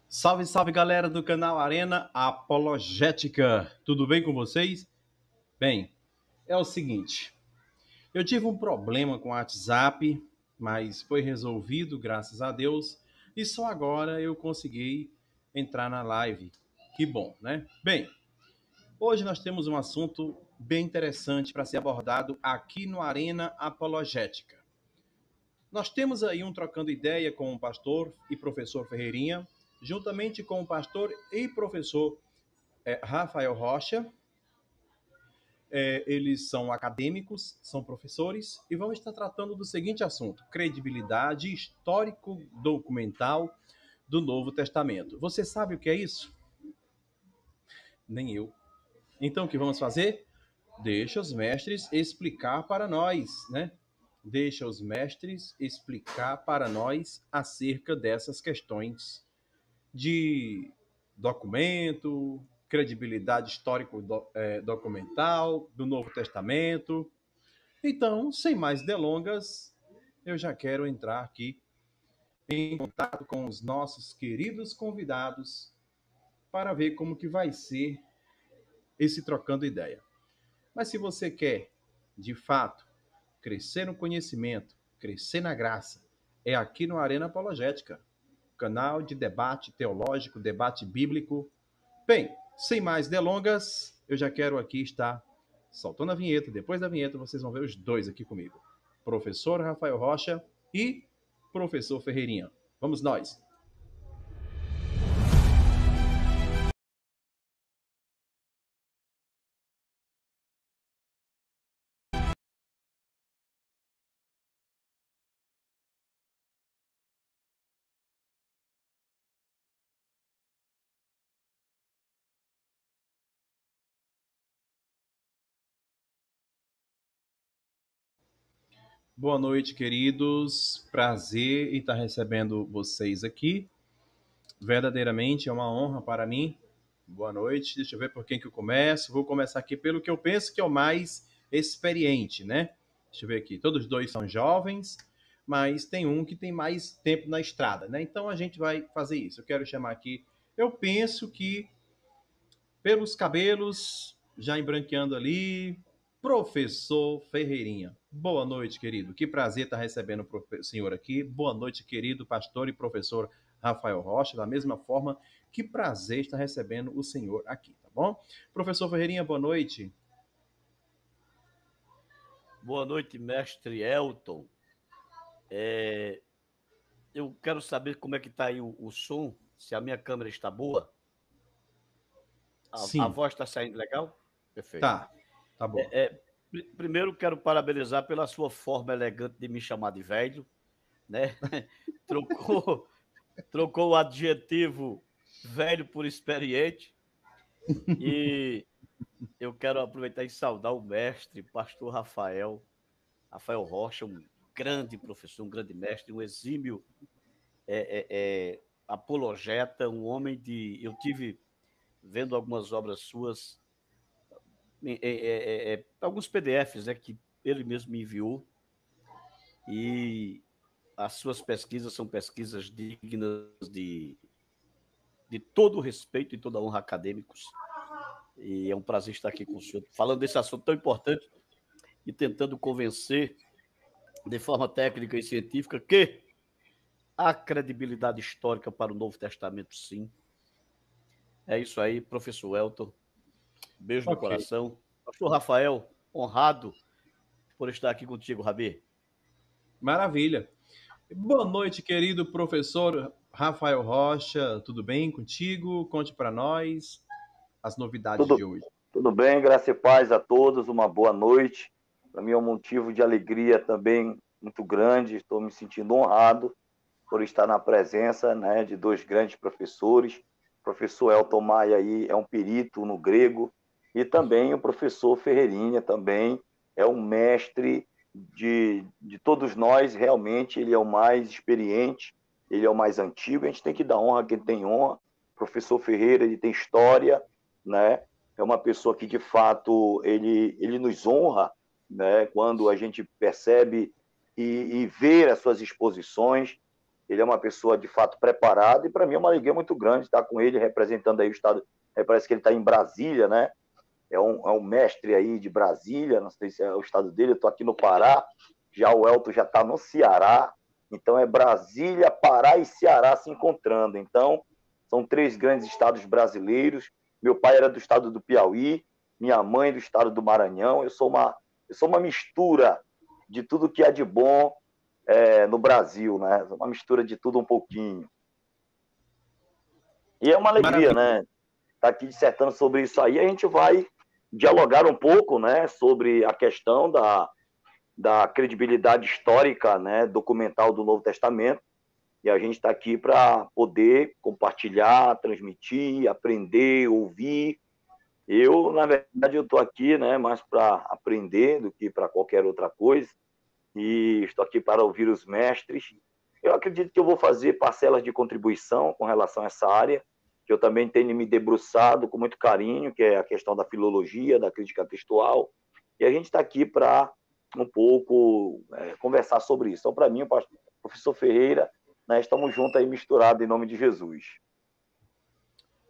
Salve, salve galera do canal Arena Apologética. Tudo bem com vocês? Bem, é o seguinte, eu tive um problema com o WhatsApp, mas foi resolvido, graças a Deus, e só agora eu consegui entrar na live. Que bom, né? Bem, hoje nós temos um assunto bem interessante para ser abordado aqui no Arena Apologética. Nós temos aí um trocando ideia com o pastor e professor Ferreirinha, juntamente com o pastor e professor Rafael Rocha. Eles são acadêmicos, são professores e vão estar tratando do seguinte assunto: credibilidade histórico-documental do Novo Testamento. Você sabe o que é isso? Nem eu. Então, o que vamos fazer? Deixa os mestres explicar para nós, né? Deixa os mestres explicar para nós acerca dessas questões de documento, credibilidade histórico-documental do Novo Testamento. Então, sem mais delongas, eu já quero entrar aqui em contato com os nossos queridos convidados para ver como que vai ser esse trocando ideia. Mas se você quer, de fato, crescer no conhecimento, crescer na graça, é aqui no Arena Apologética, canal de debate teológico, debate bíblico. Bem, sem mais delongas, eu já quero aqui estar soltando a vinheta. Depois da vinheta, vocês vão ver os dois aqui comigo: professor Rafael Rocha e professor Ferreirinha. Vamos nós! Boa noite, queridos. Prazer em estar recebendo vocês aqui. Verdadeiramente é uma honra para mim. Boa noite. Deixa eu ver por quem que eu começo. Vou começar aqui pelo que eu penso que é o mais experiente, né? Deixa eu ver aqui. Todos dois são jovens, mas tem um que tem mais tempo na estrada, né? Então a gente vai fazer isso. Eu quero chamar aqui. Eu penso que pelos cabelos, já embranqueando ali, professor Ferreirinha. Boa noite, querido. Que prazer estar recebendo o senhor aqui. Boa noite, querido pastor e professor Rafael Rocha. Da mesma forma, que prazer estar recebendo o senhor aqui, tá bom? Professor Ferreirinha, boa noite. Boa noite, mestre Elton. Eu quero saber como é que está aí o som, se a minha câmera está boa. A Sim, voz está saindo legal? Perfeito. tá. Tá boa. Primeiro, quero parabenizar pela sua forma elegante de me chamar de velho, né? Trocou, trocou o adjetivo velho por experiente. E eu quero aproveitar e saudar o mestre, pastor Rafael Rocha, um grande professor, um grande mestre, um exímio apologeta, um homem de. Eu tive vendo algumas obras suas, alguns PDFs, né, que ele mesmo me enviou, e as suas pesquisas são pesquisas dignas de todo o respeito e toda a honra acadêmicos. E é um prazer estar aqui com o senhor, falando desse assunto tão importante e tentando convencer de forma técnica e científica que há credibilidade histórica para o Novo Testamento, sim. É isso aí, professor Elton. Beijo no Ok, coração. Pastor Rafael, honrado por estar aqui contigo, Rabi. maravilha. Boa noite, querido professor Rafael Rocha. Tudo bem contigo? Conte para nós as novidades de Tudo, hoje. tudo bem, graça e paz a todos, uma boa noite. Para mim é um motivo de alegria também muito grande, estou me sentindo honrado por estar na presença, né, de dois grandes professores. O professor Elton Maia aí é um perito no grego e também o professor Ferreirinha também é um mestre de todos nós, realmente ele é o mais experiente, ele é o mais antigo, a gente tem que dar honra a quem tem honra. O professor Ferreira, ele tem história, né? É uma pessoa que, de fato, ele nos honra, né? Quando a gente percebe e vê as suas exposições. Ele é uma pessoa, de fato, preparada, e para mim é uma alegria muito grande estar com ele, representando aí o Estado. Parece que ele está em Brasília, né? É um mestre aí de Brasília, não sei se é o estado dele, eu estou aqui no Pará, já o Elton já está no Ceará, então é Brasília, Pará e Ceará se encontrando. Então, são 3 grandes estados brasileiros. Meu pai era do estado do Piauí, minha mãe do estado do Maranhão. Eu sou uma mistura de tudo que é de bom no Brasil, né? Uma mistura de tudo um pouquinho. E é uma alegria, né? Estar aqui dissertando sobre isso aí. A gente vai dialogar um pouco, né, sobre a questão da credibilidade histórica, né, documental do Novo Testamento. E a gente está aqui para poder compartilhar, transmitir, aprender, ouvir. Eu, na verdade, eu estou aqui, né, mais para aprender do que para qualquer outra coisa. E estou aqui para ouvir os mestres. Eu acredito que eu vou fazer parcelas de contribuição com relação a essa área, que eu também tenho me debruçado com muito carinho, que é a questão da filologia, da crítica textual. E a gente está aqui para um pouco conversar sobre isso. Então, para mim, o professor Ferreira, né, estamos juntos aí misturados em nome de Jesus.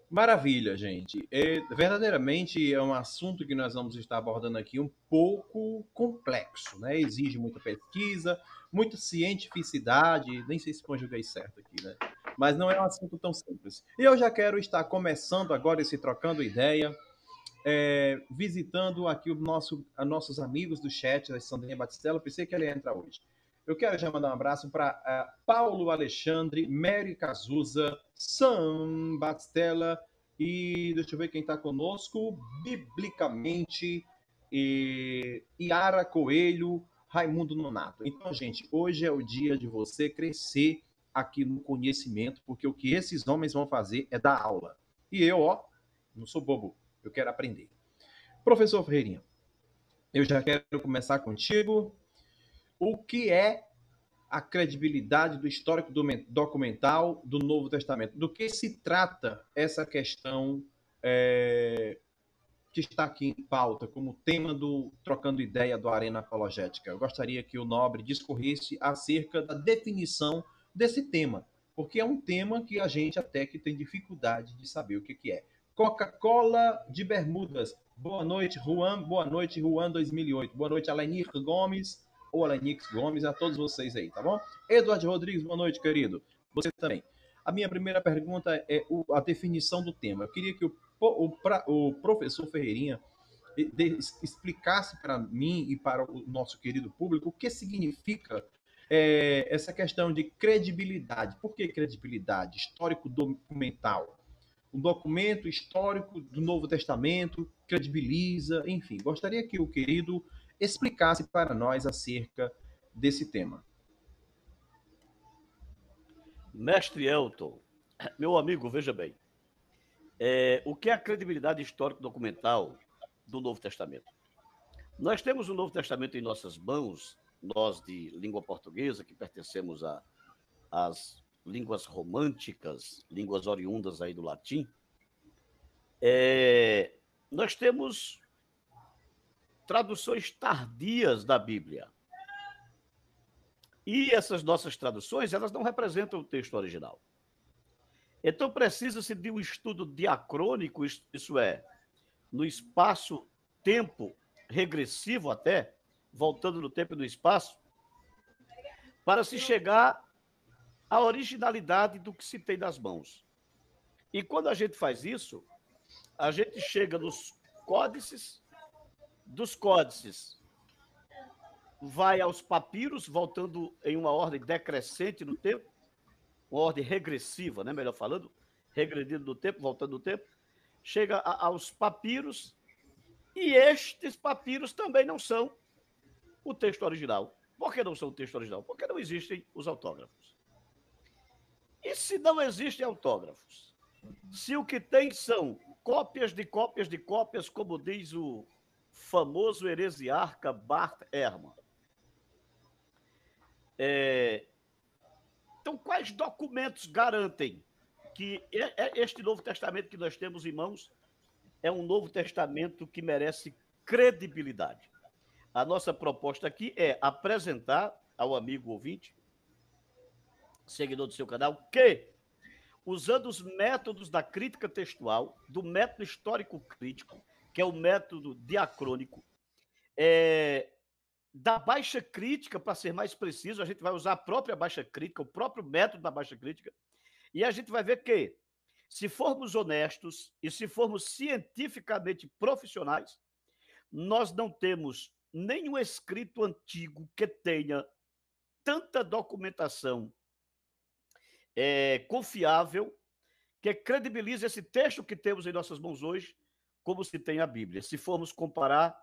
Maravilha, gente. Verdadeiramente é um assunto que nós vamos estar abordando aqui um pouco complexo, né? Exige muita pesquisa, muita cientificidade, nem sei se conjuguei certo aqui, né? Mas não é um assunto tão simples. E eu já quero estar começando agora esse Trocando Ideia, visitando aqui nossos amigos do chat, da Sandrinha Batistella. Eu pensei que ela ia entrar hoje. Eu quero já mandar um abraço para Paulo Alexandre, Mary Cazuza, Sam Batistella e deixa eu ver quem está conosco, biblicamente, Yara Coelho, Raimundo Nonato. Então, gente, hoje é o dia de você crescer aqui no conhecimento, porque o que esses homens vão fazer é dar aula. E eu, não sou bobo, eu quero aprender. Professor Ferreirinha, eu já quero começar contigo. O que é a credibilidade do histórico documental do Novo Testamento? Do que se trata essa questão que está aqui em pauta como tema do Trocando Ideia do Arena Apologética? Eu gostaria que o Nobre discorresse acerca da definição desse tema, porque é um tema que a gente até que tem dificuldade de saber o que é. Coca-Cola de Bermudas. Boa noite, Juan. Boa noite, Juan 2008. Boa noite, Alenir Gomes ou Alenix Gomes, a todos vocês aí, tá bom? Eduardo Rodrigues, boa noite, querido. Você também. A minha primeira pergunta é a definição do tema. Eu queria que o professor Ferreirinha explicasse para mim e para o nosso querido público o que significa essa questão de credibilidade. Por que credibilidade? Histórico documental. Um documento histórico do Novo Testamento credibiliza, enfim. Gostaria que o querido explicasse para nós acerca desse tema. Mestre Elton, meu amigo, veja bem. O que é a credibilidade histórico-documental do Novo Testamento? Nós temos o Novo Testamento em nossas mãos, nós de língua portuguesa, que pertencemos às línguas românticas, línguas oriundas aí do latim. Nós temos traduções tardias da Bíblia. E essas nossas traduções, elas não representam o texto original. Então, precisa-se de um estudo diacrônico, isso é, no espaço-tempo regressivo até, voltando no tempo e no espaço, para se chegar à originalidade do que se tem nas mãos. E quando a gente faz isso, a gente chega nos códices, dos códices vai aos papiros, voltando em uma ordem decrescente no tempo, uma ordem regressiva, né? Melhor falando, regredindo no tempo, voltando no tempo, chega aos papiros, e estes papiros também não são o texto original. Por que não são o texto original? Porque não existem os autógrafos. E se não existem autógrafos? Se o que tem são cópias de cópias de cópias, como diz o famoso heresiarca Bart Ehrman. Então, quais documentos garantem que este Novo Testamento que nós temos em mãos é um Novo Testamento que merece credibilidade? A nossa proposta aqui é apresentar ao amigo ouvinte seguidor do seu canal, que, usando os métodos da crítica textual, do método histórico-crítico, que é o método diacrônico, da baixa crítica, para ser mais preciso, a gente vai usar a própria baixa crítica, o próprio método da baixa crítica, e a gente vai ver que, se formos honestos e se formos cientificamente profissionais, nós não temos nenhum escrito antigo que tenha tanta documentação confiável que credibilize esse texto que temos em nossas mãos hoje, como se tem a Bíblia. Se formos comparar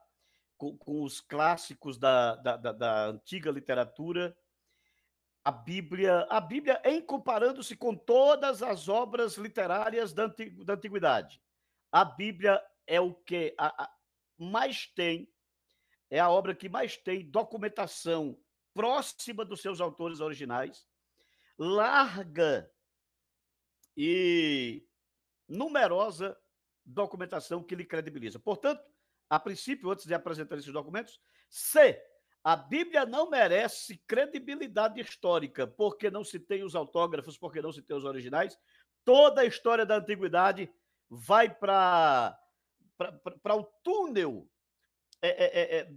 com os clássicos da antiga literatura, a Bíblia, em comparando-se com todas as obras literárias da antiguidade, a Bíblia é o que mais tem, é a obra que mais tem documentação próxima dos seus autores originais, larga e numerosa documentação que lhe credibiliza. Portanto, a princípio, antes de apresentar esses documentos, se a Bíblia não merece credibilidade histórica, porque não se tem os autógrafos, porque não se tem os originais, toda a história da antiguidade vai para o túnel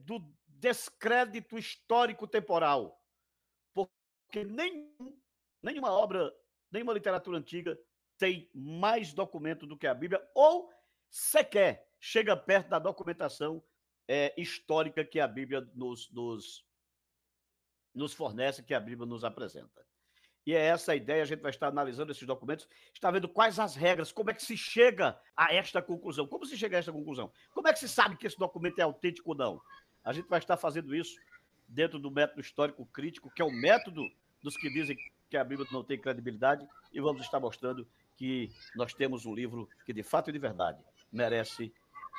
do descrédito histórico-temporal, porque nenhuma obra, nenhuma literatura antiga tem mais documento do que a Bíblia, ou sequer chega perto da documentação histórica que a Bíblia nos fornece, que a Bíblia nos apresenta. E é essa a ideia, a gente vai estar analisando esses documentos, está vendo quais as regras, como é que se chega a esta conclusão. Como se chega a esta conclusão? Como é que se sabe que esse documento é autêntico ou não? A gente vai estar fazendo isso dentro do método histórico crítico, que é o método dos que dizem que a Bíblia não tem credibilidade, e vamos estar mostrando que nós temos um livro que, de fato e de verdade, merece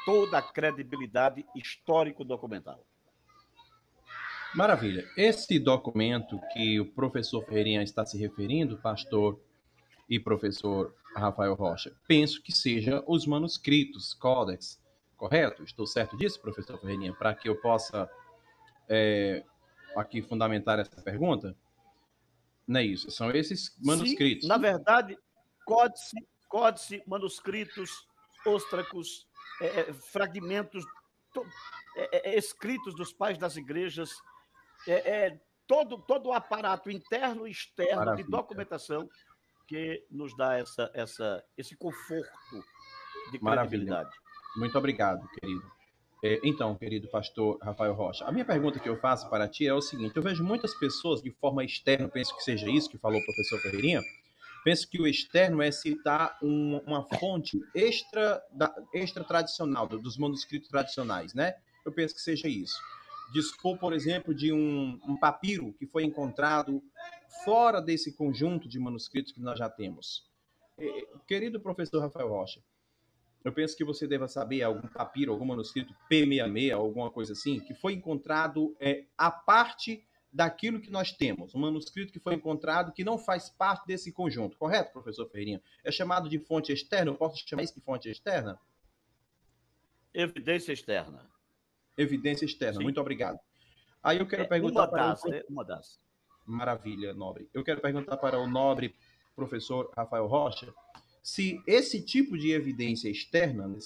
toda a credibilidade histórico-documental. Maravilha. Esse documento que o professor Ferreirinha está se referindo, pastor e professor Rafael Rocha, penso que seja os manuscritos, códex, correto? Estou certo disso, professor Ferreirinha? Para que eu possa aqui fundamentar essa pergunta? Não é isso? São esses manuscritos. Sim, na verdade, códice, manuscritos, óstracos, fragmentos escritos dos pais das igrejas, todo o aparato interno e externo. Maravilha. De documentação que nos dá esse conforto de credibilidade. Maravilha. Muito obrigado, querido. Então, querido pastor Rafael Rocha, a minha pergunta que eu faço para ti é o seguinte: eu vejo muitas pessoas de forma externa, penso que seja isso que falou o professor Ferreirinha, penso que o externo é citar uma fonte extra tradicional, dos manuscritos tradicionais, né? Eu penso que seja isso. Dispor, por exemplo, de um papiro que foi encontrado fora desse conjunto de manuscritos que nós já temos. Querido professor Rafael Rocha, eu penso que você deva saber algum papiro, algum manuscrito P66, alguma coisa assim, que foi encontrado à parte daquilo que nós temos. Um manuscrito que foi encontrado que não faz parte desse conjunto. Correto, professor Ferreirinha? É chamado de fonte externa? Eu posso chamar isso de fonte externa? Evidência externa. Evidência externa. Sim. Muito obrigado. Aí eu quero perguntar uma das. Maravilha, nobre. Eu quero perguntar para o nobre professor Rafael Rocha se esse tipo de evidência externa,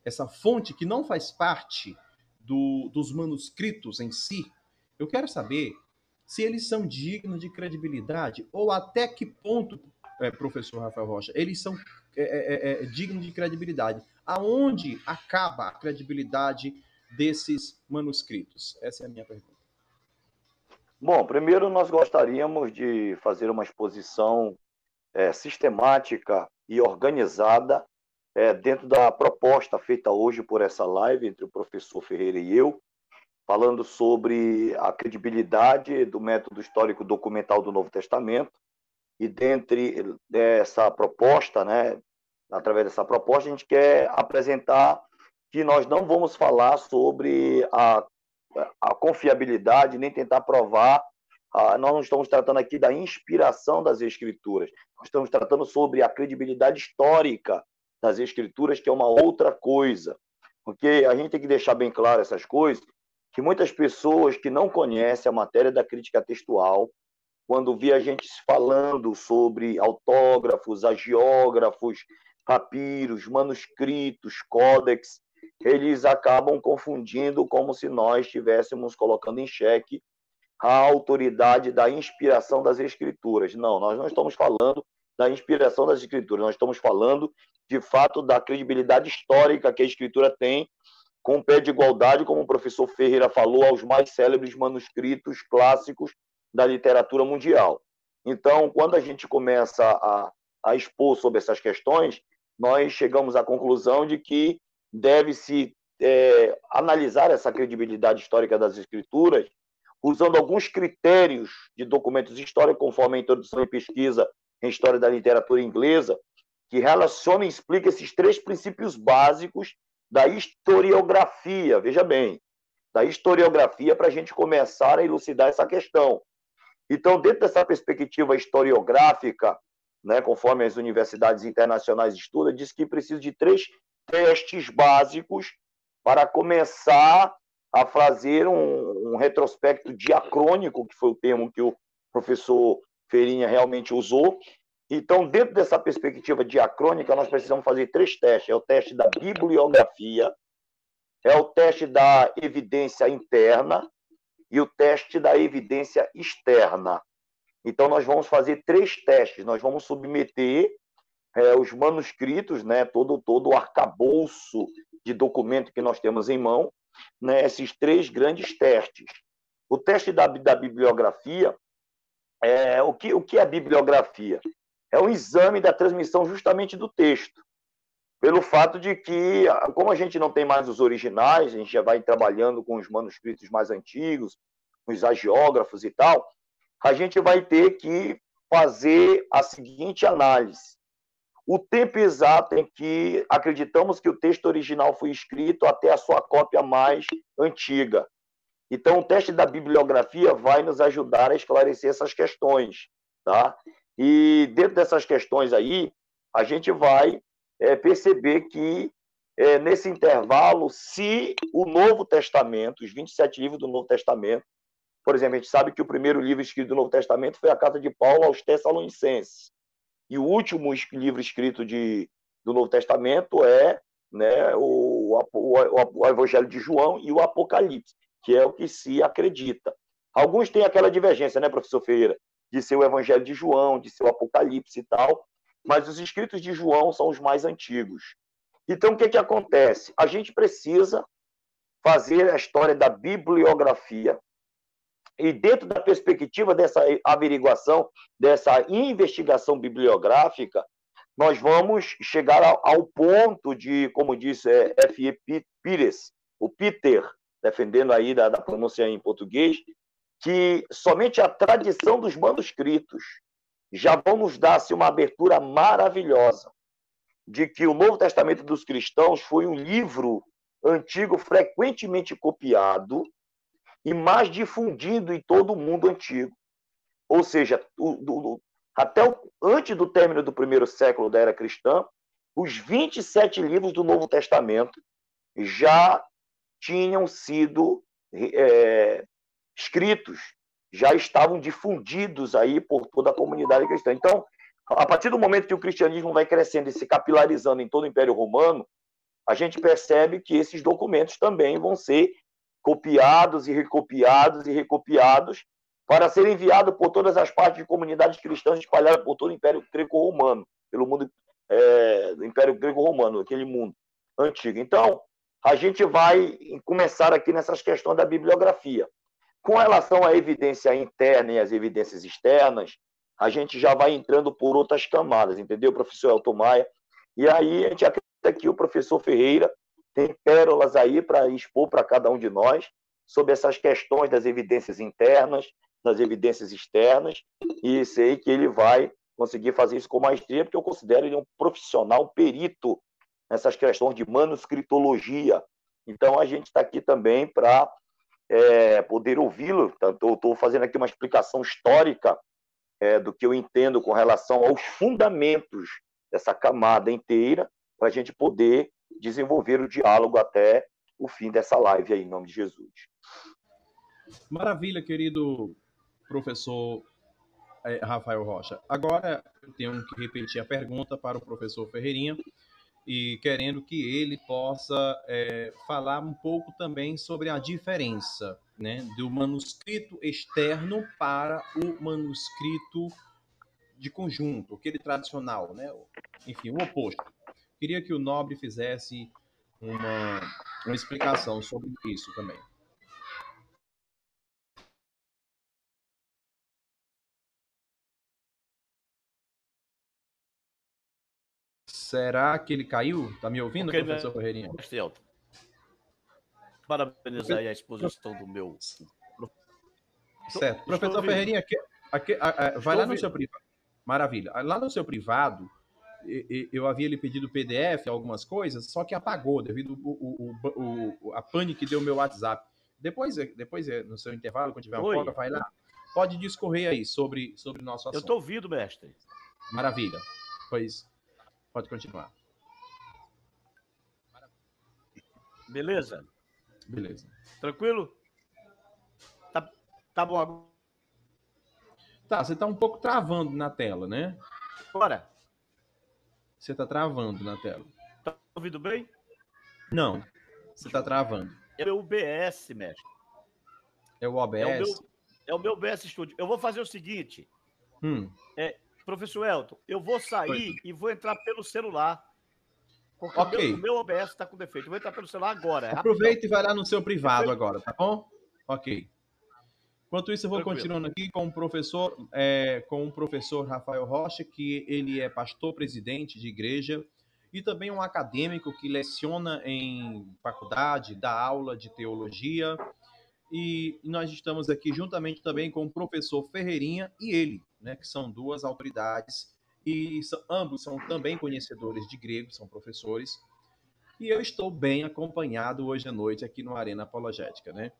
essa fonte que não faz parte dos manuscritos em si, eu quero saber se eles são dignos de credibilidade ou até que ponto, professor Rafael Rocha, eles são dignos de credibilidade. Aonde acaba a credibilidade desses manuscritos? Essa é a minha pergunta. Bom, primeiro nós gostaríamos de fazer uma exposição sistemática e organizada dentro da proposta feita hoje por essa live entre o professor Ferreira e eu, falando sobre a credibilidade do método histórico documental do Novo Testamento. E dentre essa proposta, né, através dessa proposta, a gente quer apresentar que nós não vamos falar sobre a confiabilidade, nem tentar provar. Nós não estamos tratando aqui da inspiração das Escrituras. Nós estamos tratando sobre a credibilidade histórica das Escrituras, que é uma outra coisa. Porque a gente tem que deixar bem claro essas coisas, que muitas pessoas que não conhecem a matéria da crítica textual, quando vê a gente falando sobre autógrafos, agiógrafos, papiros, manuscritos, códex, eles acabam confundindo como se nós estivéssemos colocando em xeque a autoridade da inspiração das Escrituras. Não, nós não estamos falando da inspiração das Escrituras, nós estamos falando, de fato, da credibilidade histórica que a Escritura tem, com pé de igualdade, como o professor Ferreira falou, aos mais célebres manuscritos clássicos da literatura mundial. Então, quando a gente começa a expor sobre essas questões, nós chegamos à conclusão de que deve-se analisar essa credibilidade histórica das Escrituras usando alguns critérios de documentos históricos, conforme a introdução e pesquisa em História da Literatura Inglesa, que relaciona e explica esses 3 princípios básicos da historiografia, veja bem, da historiografia, para a gente começar a elucidar essa questão. Então, dentro dessa perspectiva historiográfica, né, conforme as universidades internacionais estudam, diz que precisa de 3 testes básicos para começar a fazer um retrospecto diacrônico, que foi o termo que o professor Feirinha realmente usou. Então, dentro dessa perspectiva diacrônica, nós precisamos fazer 3 testes. É o teste da bibliografia, é o teste da evidência interna e o teste da evidência externa. Então, nós vamos fazer 3 testes. Nós vamos submeter os manuscritos, né, todo o arcabouço de documento que nós temos em mão, né, esses 3 grandes testes. O teste da bibliografia, o que é a bibliografia? É um exame da transmissão justamente do texto, pelo fato de que, como a gente não tem mais os originais, a gente já vai trabalhando com os manuscritos mais antigos, com os agiógrafos e tal, a gente vai ter que fazer a seguinte análise. O tempo exato em que acreditamos que o texto original foi escrito até a sua cópia mais antiga. Então, o teste da bibliografia vai nos ajudar a esclarecer essas questões, tá? E dentro dessas questões aí, a gente vai perceber que, nesse intervalo, se o Novo Testamento, os 27 livros do Novo Testamento, por exemplo, a gente sabe que o primeiro livro escrito do Novo Testamento foi a carta de Paulo aos Tessalonicenses. E o último livro escrito do Novo Testamento é, né, o Evangelho de João e o Apocalipse, que é o que se acredita. Alguns têm aquela divergência, né, professor Ferreira, de ser o Evangelho de João, de ser o Apocalipse e tal, mas os escritos de João são os mais antigos. Então, o que acontece? A gente precisa fazer a história da bibliografia, e dentro da perspectiva dessa averiguação, dessa investigação bibliográfica, nós vamos chegar ao ponto de, como disse F.E. Pires, o Peter, defendendo aí da pronúncia em português, que somente a tradição dos manuscritos já vão nos dar assim, uma abertura maravilhosa de que o Novo Testamento dos cristãos foi um livro antigo frequentemente copiado e mais difundido em todo o mundo antigo. Ou seja, antes do término do primeiro século da era cristã, os 27 livros do Novo Testamento já tinham sido escritos, já estavam difundidos aí por toda a comunidade cristã. Então, a partir do momento que o cristianismo vai crescendo e se capilarizando em todo o Império Romano, a gente percebe que esses documentos também vão ser copiados e recopiados e recopiados para ser enviado por todas as partes de comunidades cristãs espalhadas por todo o Império Greco-Romano, pelo mundo do Império Greco-Romano, aquele mundo antigo. Então, a gente vai começar aqui nessas questões da bibliografia. Com relação à evidência interna e às evidências externas, a gente já vai entrando por outras camadas, entendeu, professor Elton Maia? E aí a gente acredita que o professor Ferreira tem pérolas aí para expor para cada um de nós sobre essas questões das evidências internas, das evidências externas, e sei que ele vai conseguir fazer isso com maestria, porque eu considero ele um profissional, um perito nessas questões de manuscritologia. Então, a gente está aqui também para poder ouvi-lo. Estou fazendo aqui uma explicação histórica do que eu entendo com relação aos fundamentos dessa camada inteira, para a gente poder desenvolver o diálogo até o fim dessa live aí, em nome de Jesus. Maravilha, querido professor Rafael Rocha. Agora eu tenho que repetir a pergunta para o professor Ferreirinha e querendo que ele possa falar um pouco também sobre a diferença, né, do manuscrito externo para o manuscrito de conjunto, aquele tradicional, né? Enfim, o oposto. Queria que o Nobre fizesse uma explicação sobre isso também. Será que ele caiu? Tá me ouvindo, Ok, professor Ferreirinha? mestre Elton. Parabenizar aí a exposição do meu... Certo. Professor Ferreirinha, vai lá no seu privado. Maravilha. Lá no seu privado, eu havia lhe pedido PDF, algumas coisas, só que apagou devido a pane que deu o meu WhatsApp. Depois, no seu intervalo, quando tiver uma folga, vai lá. Pode discorrer aí sobre o nosso assunto. Eu estou ouvindo, mestre. Maravilha. Pois, pode continuar. Beleza? Beleza. Tranquilo? Tá bom agora? Tá, você está um pouco travando na tela, né? Agora? Você está travando na tela. Tá ouvindo bem? Não, você está travando. É o OBS, mestre. É o OBS? É o meu OBS Studio. Eu vou fazer o seguinte. Professor Elton, eu vou sair e vou entrar pelo celular. Porque o meu OBS está com defeito. Eu vou entrar pelo celular agora. Aproveita e vai lá no seu privado agora, tá bom? Ok. Enquanto isso, eu vou continuando aqui com o professor Rafael Rocha, que ele é pastor presidente de igreja e também um acadêmico que leciona em faculdade, dá aula de teologia. E nós estamos aqui juntamente também com o professor Ferreirinha e ele, né, que são duas autoridades e ambos são também conhecedores de grego, são professores. E eu estou bem acompanhado hoje à noite aqui no Arena Apologética, né?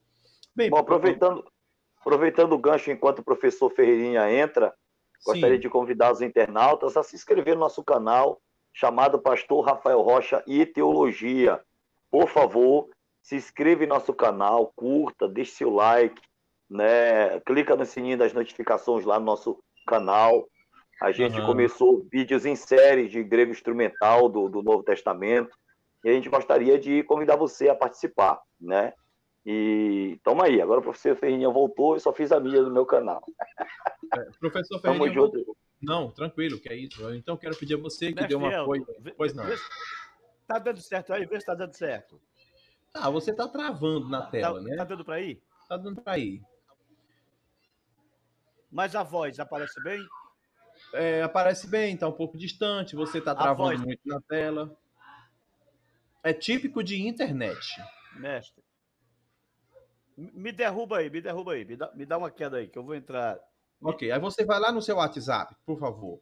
Bem, bom, aproveitando o gancho enquanto o professor Ferreirinha entra, gostaria de convidar os internautas a se inscrever no nosso canal chamado Pastor Rafael Rocha e Teologia. Por favor, se inscreva em nosso canal, curta, deixe seu like, né? Clica no sininho das notificações lá no nosso canal. A gente começou vídeos em série de grego instrumental do Novo Testamento e a gente gostaria de convidar você a participar, né? E toma aí, agora o professor Ferreirinha voltou e só fiz a mídia do meu canal. Professor Ferreirinha voltou. Não, tranquilo, que é isso. Então quero pedir a você que dê um apoio. Pois não. Tá dando certo aí? Vê se tá dando certo. Ah, você tá travando na tela, né? Tá dando para ir? Tá dando para ir. Mas a voz aparece bem? Aparece bem, tá um pouco distante, você tá travando muito na tela. É típico de internet. Mestre. Me derruba aí. Me dá uma queda aí, que eu vou entrar. Ok, aí você vai lá no seu WhatsApp, por favor.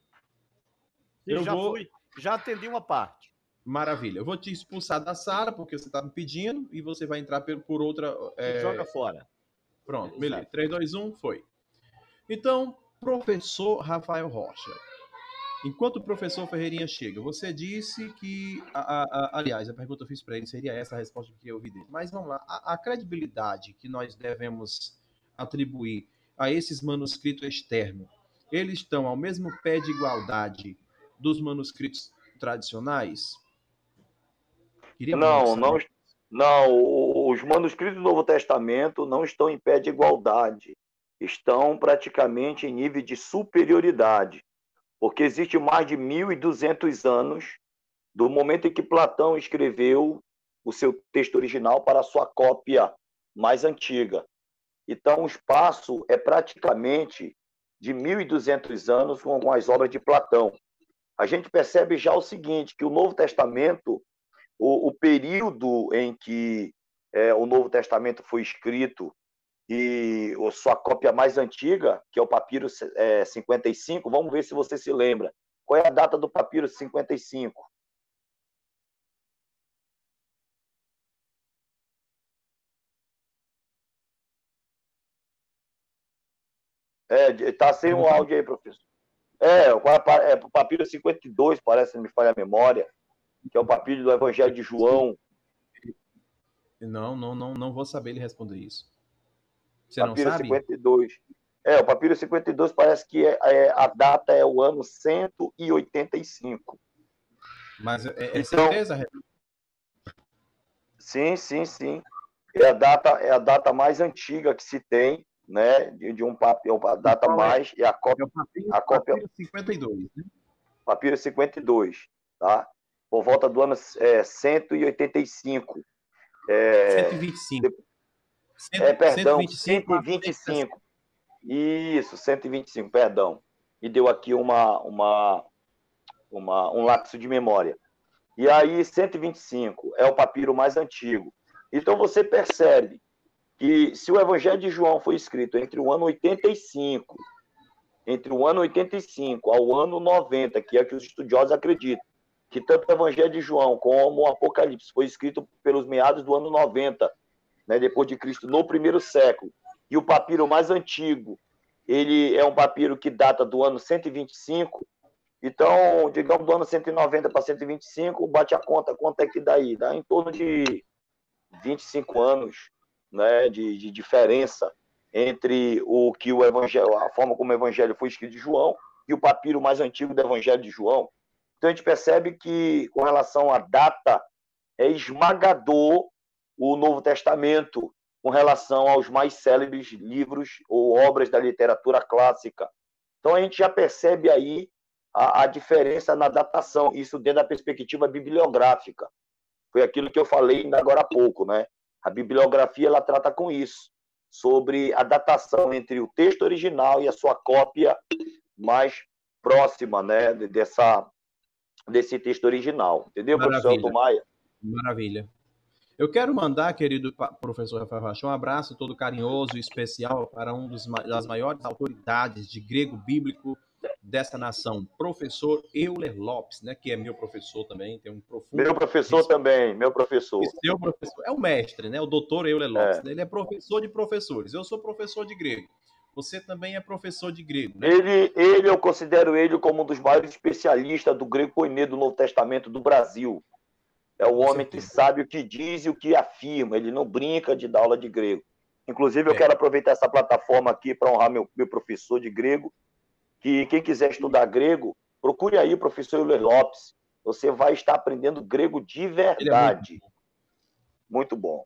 Já atendi uma parte. Maravilha. Eu vou te expulsar da sala, porque você está me pedindo, e você vai entrar por outra... Joga fora. Pronto, beleza. 3, 2, 1, foi. Então, professor Rafael Rocha, enquanto o professor Ferreirinha chega, você disse que... aliás, a pergunta que eu fiz para ele seria essa a resposta que eu ouvi dele. Mas vamos lá. A credibilidade que nós devemos atribuir a esses manuscritos externos, eles estão ao mesmo pé de igualdade dos manuscritos tradicionais? Não, os manuscritos do Novo Testamento não estão em pé de igualdade, estão praticamente em nível de superioridade, porque existe mais de 1.200 anos do momento em que Platão escreveu o seu texto original para a sua cópia mais antiga. Então, o espaço é praticamente de 1.200 anos com as obras de Platão. A gente percebe já o seguinte, que o Novo Testamento, o período em que o Novo Testamento foi escrito e a sua cópia mais antiga, que é o papiro 55, vamos ver se você se lembra. Qual é a data do papiro 55? Tá sem o áudio aí, professor. O papiro 52, parece, não me falha a memória, que é o papiro do Evangelho de João. Não vou saber ele responder isso. Você papiro não sabe? 52. O papiro 52 parece que a data é o ano 185. Mas Então, certeza? Sim. É a data mais antiga que se tem, né? De um papiro, a data mais, e a cópia. É o papiro 52, né? Papiro 52, tá? Por volta do ano 185. 125. Perdão, 125 a 125. Isso, 125, perdão. Me deu aqui um lapso de memória. E aí, 125 é o papiro mais antigo. Então, você percebe que se o Evangelho de João foi escrito entre o ano 85, ao ano 90, que é que os estudiosos acreditam, que tanto o Evangelho de João como o Apocalipse foi escrito pelos meados do ano 90, né, depois de Cristo, no primeiro século, e o papiro mais antigo, ele é um papiro que data do ano 125, então, digamos, do ano 190 para 125, bate a conta, quanto é que dá aí? Dá em torno de 25 anos, né, de diferença entre o que o Evangelho, a forma como o Evangelho foi escrito de João e o papiro mais antigo do Evangelho de João. Então, a gente percebe que, com relação à data, é esmagador o Novo Testamento com relação aos mais célebres livros ou obras da literatura clássica. Então, a gente já percebe aí a diferença na datação, isso dentro da perspectiva bibliográfica. Foi aquilo que eu falei ainda agora há pouco, né? A bibliografia, ela trata com isso, sobre a datação entre o texto original e a sua cópia mais próxima, né, desse texto original. Entendeu, professor Elton Maia? Maravilha. Eu quero mandar, querido professor Rafael Rocha, um abraço todo carinhoso e especial para das maiores autoridades de grego bíblico dessa nação, professor Euler Lopes, né, que é meu professor também, tem um profundo... Meu professor também, meu professor. E seu professor é o mestre, né, o doutor Euler Lopes, ele é professor de professores, eu sou professor de grego, você também é professor de grego, né? Eu considero ele como um dos maiores especialistas do grego koiné do Novo Testamento do Brasil. É o homem que sabe o que diz e o que afirma. Ele não brinca de dar aula de grego. Inclusive, eu quero aproveitar essa plataforma aqui para honrar meu professor de grego, que quem quiser estudar grego, procure aí o professor Euler Lopes. Você vai estar aprendendo grego de verdade. Muito bom.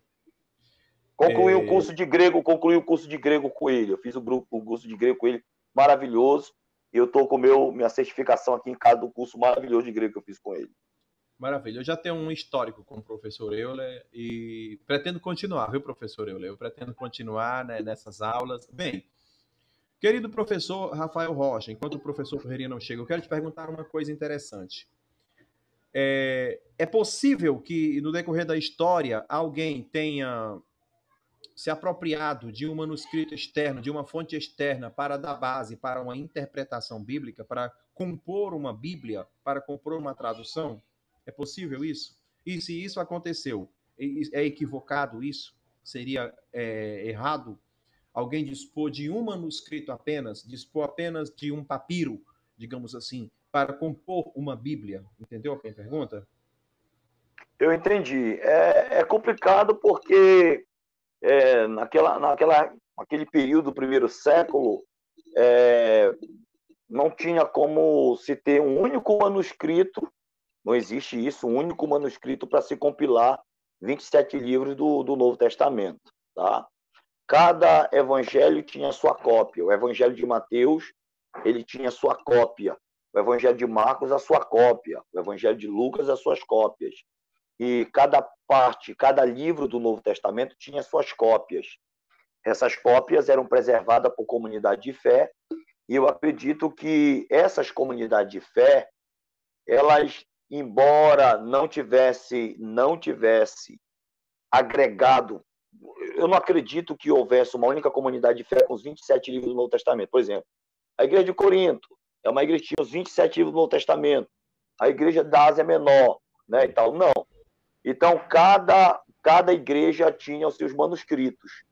Concluí o curso de grego com ele. Eu fiz o curso de grego com ele, maravilhoso. E eu estou com minha certificação aqui em casa do curso maravilhoso de grego que eu fiz com ele. Maravilha. Eu já tenho um histórico com o professor Euler e pretendo continuar, viu, professor Euler? Eu pretendo continuar, né, nessas aulas. Bem, querido professor Rafael Rocha, enquanto o professor Ferreirinha não chega, eu quero te perguntar uma coisa interessante. É possível que, no decorrer da história, alguém tenha se apropriado de um manuscrito externo, de uma fonte externa, para dar base para uma interpretação bíblica, para compor uma Bíblia, para compor uma tradução? É possível isso? E se isso aconteceu, é equivocado isso? Seria errado alguém dispor de um manuscrito apenas, dispor apenas de um papiro, digamos assim, para compor uma Bíblia? Entendeu a minha pergunta? Eu entendi. É complicado porque naquele período do primeiro século, não tinha como se ter um único manuscrito, não existe isso, um único manuscrito para se compilar 27 livros do Novo Testamento. Tá? Cada evangelho tinha sua cópia. O evangelho de Mateus, ele tinha sua cópia. O evangelho de Marcos, a sua cópia. O evangelho de Lucas, as suas cópias. E cada livro do Novo Testamento tinha suas cópias. Essas cópias eram preservadas por comunidade de fé, e eu acredito que essas comunidades de fé, elas, embora não tivesse agregado, eu não acredito que houvesse uma única comunidade de fé com os 27 livros do Novo Testamento. Por exemplo, a igreja de Corinto é uma igreja que tinha os 27 livros do Novo Testamento. A igreja da Ásia Menor, né, e tal. Não. Então, cada igreja tinha os seus manuscritos.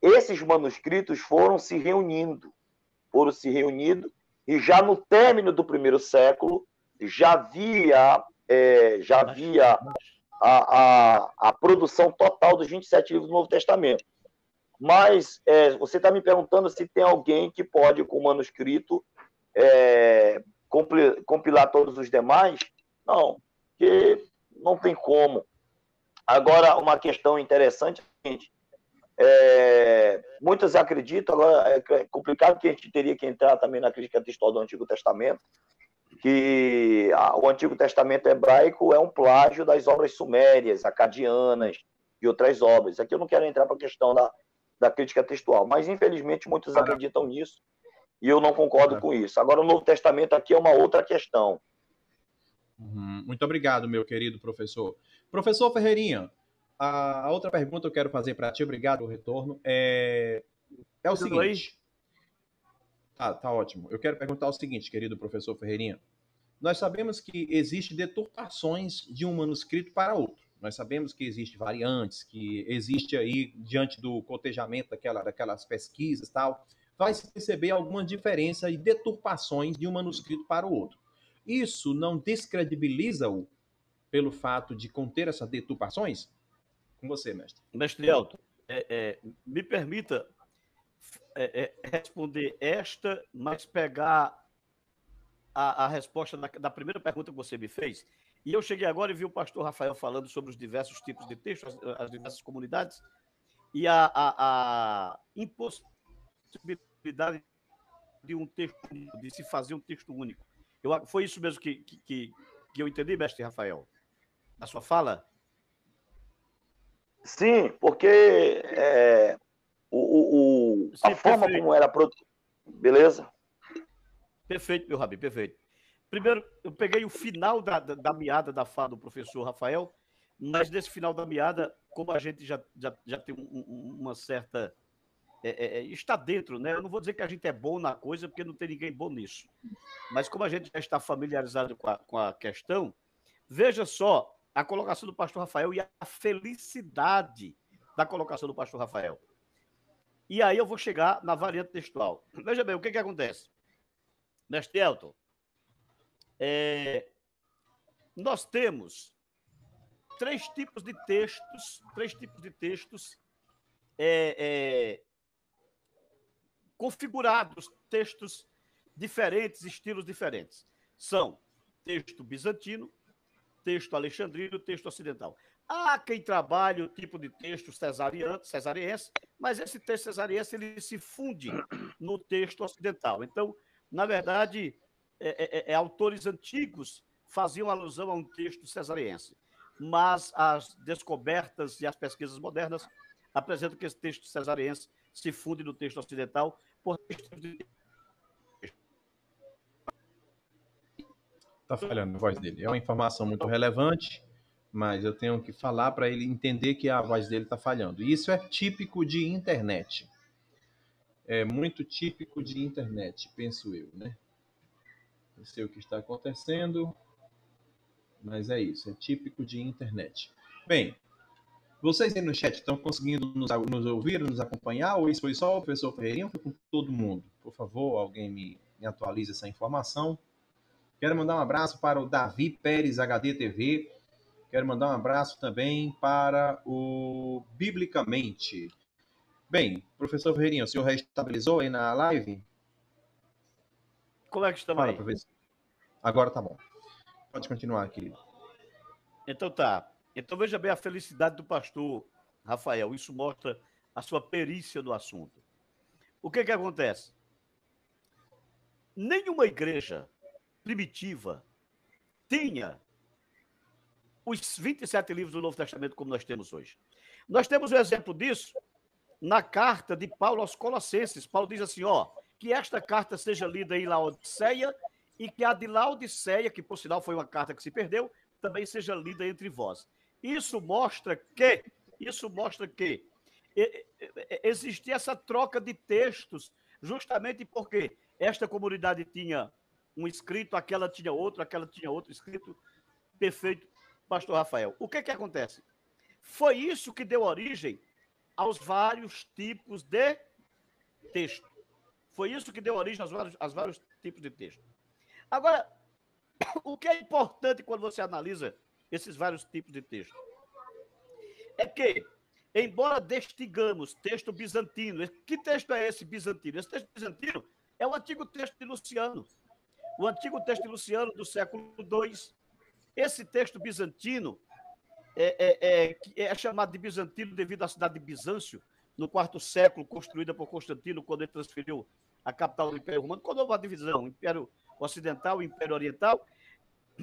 Esses manuscritos foram se reunindo, e já no término do primeiro século, já havia a produção total dos 27 livros do Novo Testamento. Mas você está me perguntando se tem alguém que pode, com o manuscrito, compilar todos os demais? Não, porque não tem como. Agora, uma questão interessante é a seguinte, muitos acreditam, agora é complicado que a gente teria que entrar também na crítica textual do Antigo Testamento, que o Antigo Testamento hebraico é um plágio das obras sumérias, acadianas e outras obras. Aqui eu não quero entrar para a questão da crítica textual, mas infelizmente muitos acreditam nisso e eu não concordo com isso. Agora, o Novo Testamento aqui é uma outra questão. Muito obrigado, meu querido professor. Professor Ferreirinha, a outra pergunta que eu quero fazer para ti, obrigado pelo retorno, é o seguinte. Tá ótimo. Eu quero perguntar o seguinte, querido professor Ferreirinha. Nós sabemos que existem deturpações de um manuscrito para outro. Nós sabemos que existem variantes, que existe aí, diante do cotejamento daquelas pesquisas e tal, vai se perceber alguma diferença e deturpações de um manuscrito para o outro. Isso não descredibiliza-o pelo fato de conter essas deturpações? Com você, mestre. Mestre Elton, me permita responder esta, mas pegar a resposta da primeira pergunta que você me fez. E eu cheguei agora e vi o pastor Rafael falando sobre os diversos tipos de textos, as diversas comunidades, e a impossibilidade de um texto único, de se fazer um texto único. Foi isso mesmo que eu entendi, mestre Rafael, na sua fala? Sim, porque a forma como era produzido. Beleza? Perfeito, meu Rabi, perfeito. Primeiro, eu peguei o final da meada da fala do professor Rafael, mas nesse final da meada, como a gente já tem uma certa... está dentro, né? Eu não vou dizer que a gente é bom na coisa, porque não tem ninguém bom nisso. Mas como a gente já está familiarizado com a questão, veja só a colocação do pastor Rafael e a felicidade da colocação do pastor Rafael. E aí eu vou chegar na variante textual. Veja bem, o que acontece? Mestre Elton, nós temos três tipos de textos configurados, textos diferentes, estilos diferentes. São texto bizantino, texto alexandrino, texto ocidental. Há quem trabalhe o tipo de texto cesariense, mas esse texto cesariense ele se funde no texto ocidental. Então, na verdade, autores antigos faziam alusão a um texto cesariense, mas as descobertas e as pesquisas modernas apresentam que esse texto cesariense se funde no texto ocidental por Está falhando a voz dele. É uma informação muito relevante, mas eu tenho que falar para ele entender que a voz dele está falhando. E isso é típico de internet. É muito típico de internet, penso eu, né? Não sei o que está acontecendo, mas é isso, é típico de internet. Bem, vocês aí no chat estão conseguindo nos ouvir, nos acompanhar, ou isso foi só o professor Ferreirinha ou foi com todo mundo? Por favor, alguém me atualize essa informação. Quero mandar um abraço para o Davi Pérez HD TV. Quero mandar um abraço também para o Biblicamente. Bem, professor Ferreirinha, o senhor restabilizou aí na live? Como é que estamos aí? Professor. Agora tá bom. Pode continuar, querido. Então tá. Então veja bem a felicidade do pastor Rafael. Isso mostra a sua perícia no assunto. O que acontece? Nenhuma igreja primitiva tinha os 27 livros do Novo Testamento como nós temos hoje. Nós temos um exemplo disso na carta de Paulo aos Colossenses. Paulo diz assim, que esta carta seja lida em Laodiceia e que a de Laodiceia, que por sinal foi uma carta que se perdeu, também seja lida entre vós. Isso mostra que existia essa troca de textos, justamente porque esta comunidade tinha um escrito, aquela tinha outro escrito. Perfeito, pastor Rafael. O que acontece? Foi isso que deu origem aos vários tipos de texto. Foi isso que deu origem aos vários tipos de texto. Agora, o que é importante quando você analisa esses vários tipos de texto? É que embora destigamos texto bizantino, que texto é esse bizantino? Esse texto bizantino é o antigo texto de Luciano, o antigo texto de Luciano do século II. Esse texto bizantino é chamado de bizantino devido à cidade de Bizâncio, no quarto século, construída por Constantino, quando ele transferiu a capital do Império Romano, quando houve uma divisão, Império Ocidental e Império Oriental.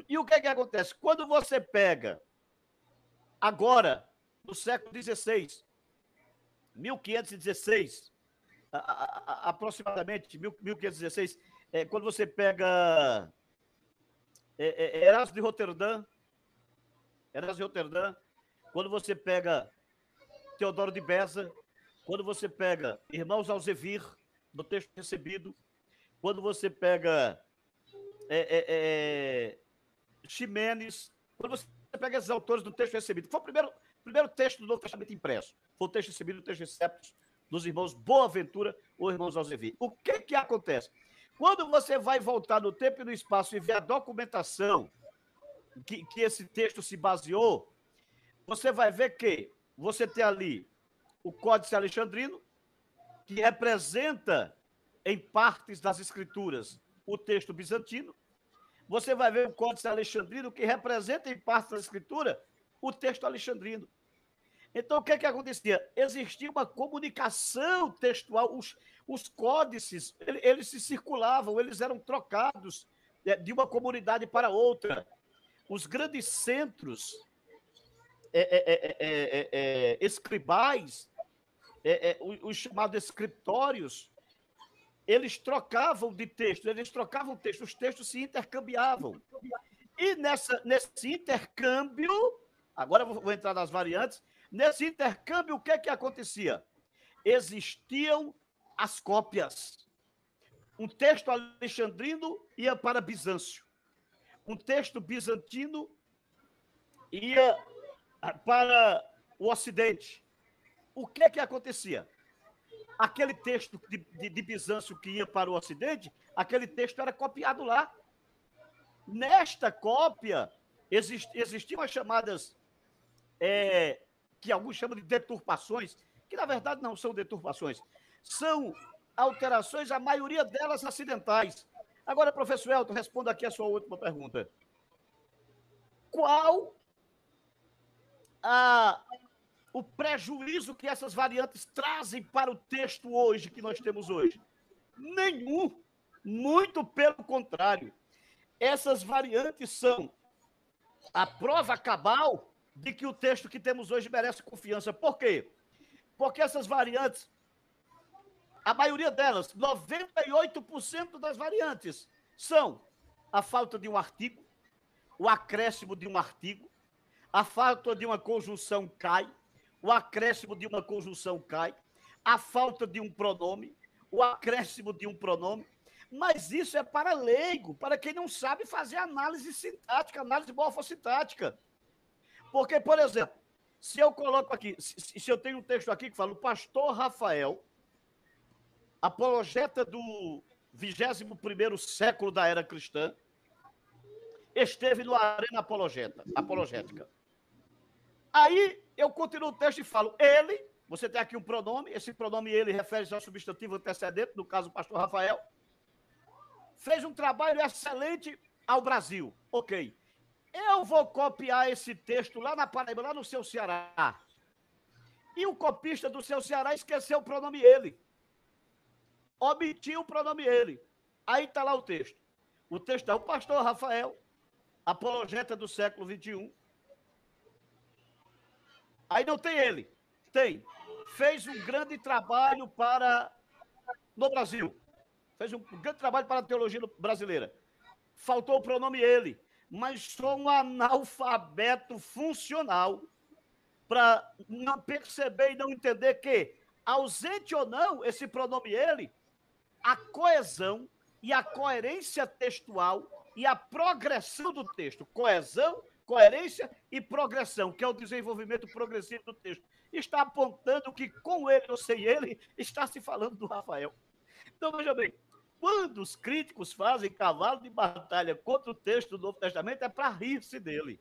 E o que é que acontece? Quando você pega, agora, no século XVI, 1516, aproximadamente, 1516, quando você pega Erasmo de Roterdã, quando você pega Teodoro de Beza, quando você pega Irmãos Alzevir, no texto recebido, quando você pega Ximenes, quando você pega esses autores do texto recebido, foi o primeiro texto do Novo Testamento impresso, foi o texto recebido, o texto receptus dos irmãos Boaventura ou irmãos Alzevir. O que acontece? Quando você vai voltar no tempo e no espaço e ver a documentação que esse texto se baseou, você vai ver que você tem ali o Códice Alexandrino, que representa, em partes das escrituras, o texto bizantino. Você vai ver o Códice Alexandrino, que representa, em partes da escritura, o texto alexandrino. Então, o que acontecia? Existia uma comunicação textual, os códices, eles se circulavam, eles eram trocados de uma comunidade para outra. Os grandes centros escribais, os chamados escritórios, eles trocavam de texto, os textos se intercambiavam. E nesse intercâmbio, agora eu vou entrar nas variantes, nesse intercâmbio o que acontecia? Existiam as cópias. Um texto alexandrino ia para Bizâncio. Um texto bizantino ia para o Ocidente. O que acontecia? Aquele texto de Bizâncio que ia para o Ocidente, aquele texto era copiado lá. Nesta cópia, existiam as chamadas, que alguns chamam de deturpações, que na verdade não são deturpações, são alterações, a maioria delas acidentais. Agora, professor Elton, responda aqui a sua última pergunta. Qual o prejuízo que essas variantes trazem para o texto hoje, que nós temos hoje? Nenhum. Muito pelo contrário. Essas variantes são a prova cabal de que o texto que temos hoje merece confiança. Por quê? Porque essas variantes, a maioria delas, 98% das variantes, são a falta de um artigo, o acréscimo de um artigo, a falta de uma conjunção cai, o acréscimo de uma conjunção cai, a falta de um pronome, o acréscimo de um pronome. Mas isso é para leigo, para quem não sabe fazer análise sintática, análise morfossintática. Porque, por exemplo, se eu coloco aqui, se eu tenho um texto aqui que fala o pastor Rafael, apologeta do 21º século da era cristã, esteve no Arena Apologética. Aí eu continuo o texto e falo, ele, você tem aqui um pronome, esse pronome ele refere-se ao substantivo antecedente, no caso o pastor Rafael, fez um trabalho excelente ao Brasil. Ok. Eu vou copiar esse texto lá na Paraíba, lá no seu Ceará. E o copista do seu Ceará esqueceu o pronome ele. Omitiu o pronome ele. Aí está lá o texto. O texto é o pastor Rafael, apologeta do século XXI. Aí não tem ele. Tem. Fez um grande trabalho no Brasil. Fez um grande trabalho para a teologia brasileira. Faltou o pronome ele. Mas sou um analfabeto funcional para não perceber e não entender que, ausente ou não, esse pronome ele, a coesão e a coerência textual e a progressão do texto. Coesão, coerência e progressão, que é o desenvolvimento progressivo do texto. Está apontando que com ele ou sem ele, está se falando do Rafael. Então, veja bem, quando os críticos fazem cavalo de batalha contra o texto do Novo Testamento, é para rir-se deles.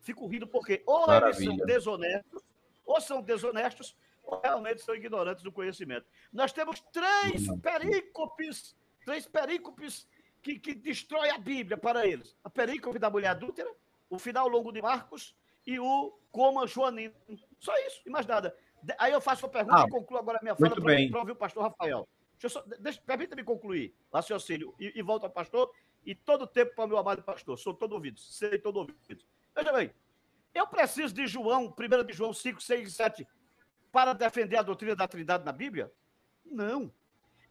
Fico rindo porque ou eles são desonestos, ou são desonestos, ou realmente são ignorantes do conhecimento. Nós temos três perícopes que destrói a Bíblia para eles. A perícope da mulher adúltera, o final longo de Marcos e o coma joanino. Só isso, e mais nada. Aí eu faço uma pergunta e concluo agora a minha fala para ouvir o pastor Rafael. Permita-me concluir o raciocínio e volto ao pastor e todo o tempo para o meu amado pastor. Sou todo ouvido, sei todo ouvido. Veja bem, eu preciso de João, 1 de João 5, 6 e 7 para defender a doutrina da Trindade na Bíblia? Não.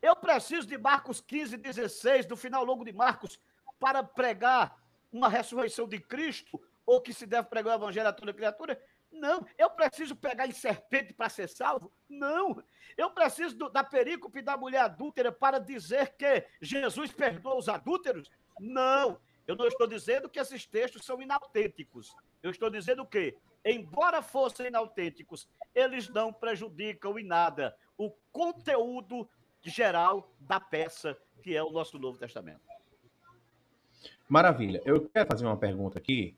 Eu preciso de Marcos 15, 16, do final longo de Marcos, para pregar uma ressurreição de Cristo, ou que se deve pregar o evangelho a toda criatura? Não. Eu preciso pegar em serpente para ser salvo? Não. Eu preciso da perícope da mulher adúltera para dizer que Jesus perdoa os adúlteros? Não. Eu não estou dizendo que esses textos são inautênticos. Eu estou dizendo que, embora fossem inautênticos, eles não prejudicam em nada o conteúdo geral da peça que é o nosso Novo Testamento. Maravilha. Eu quero fazer uma pergunta aqui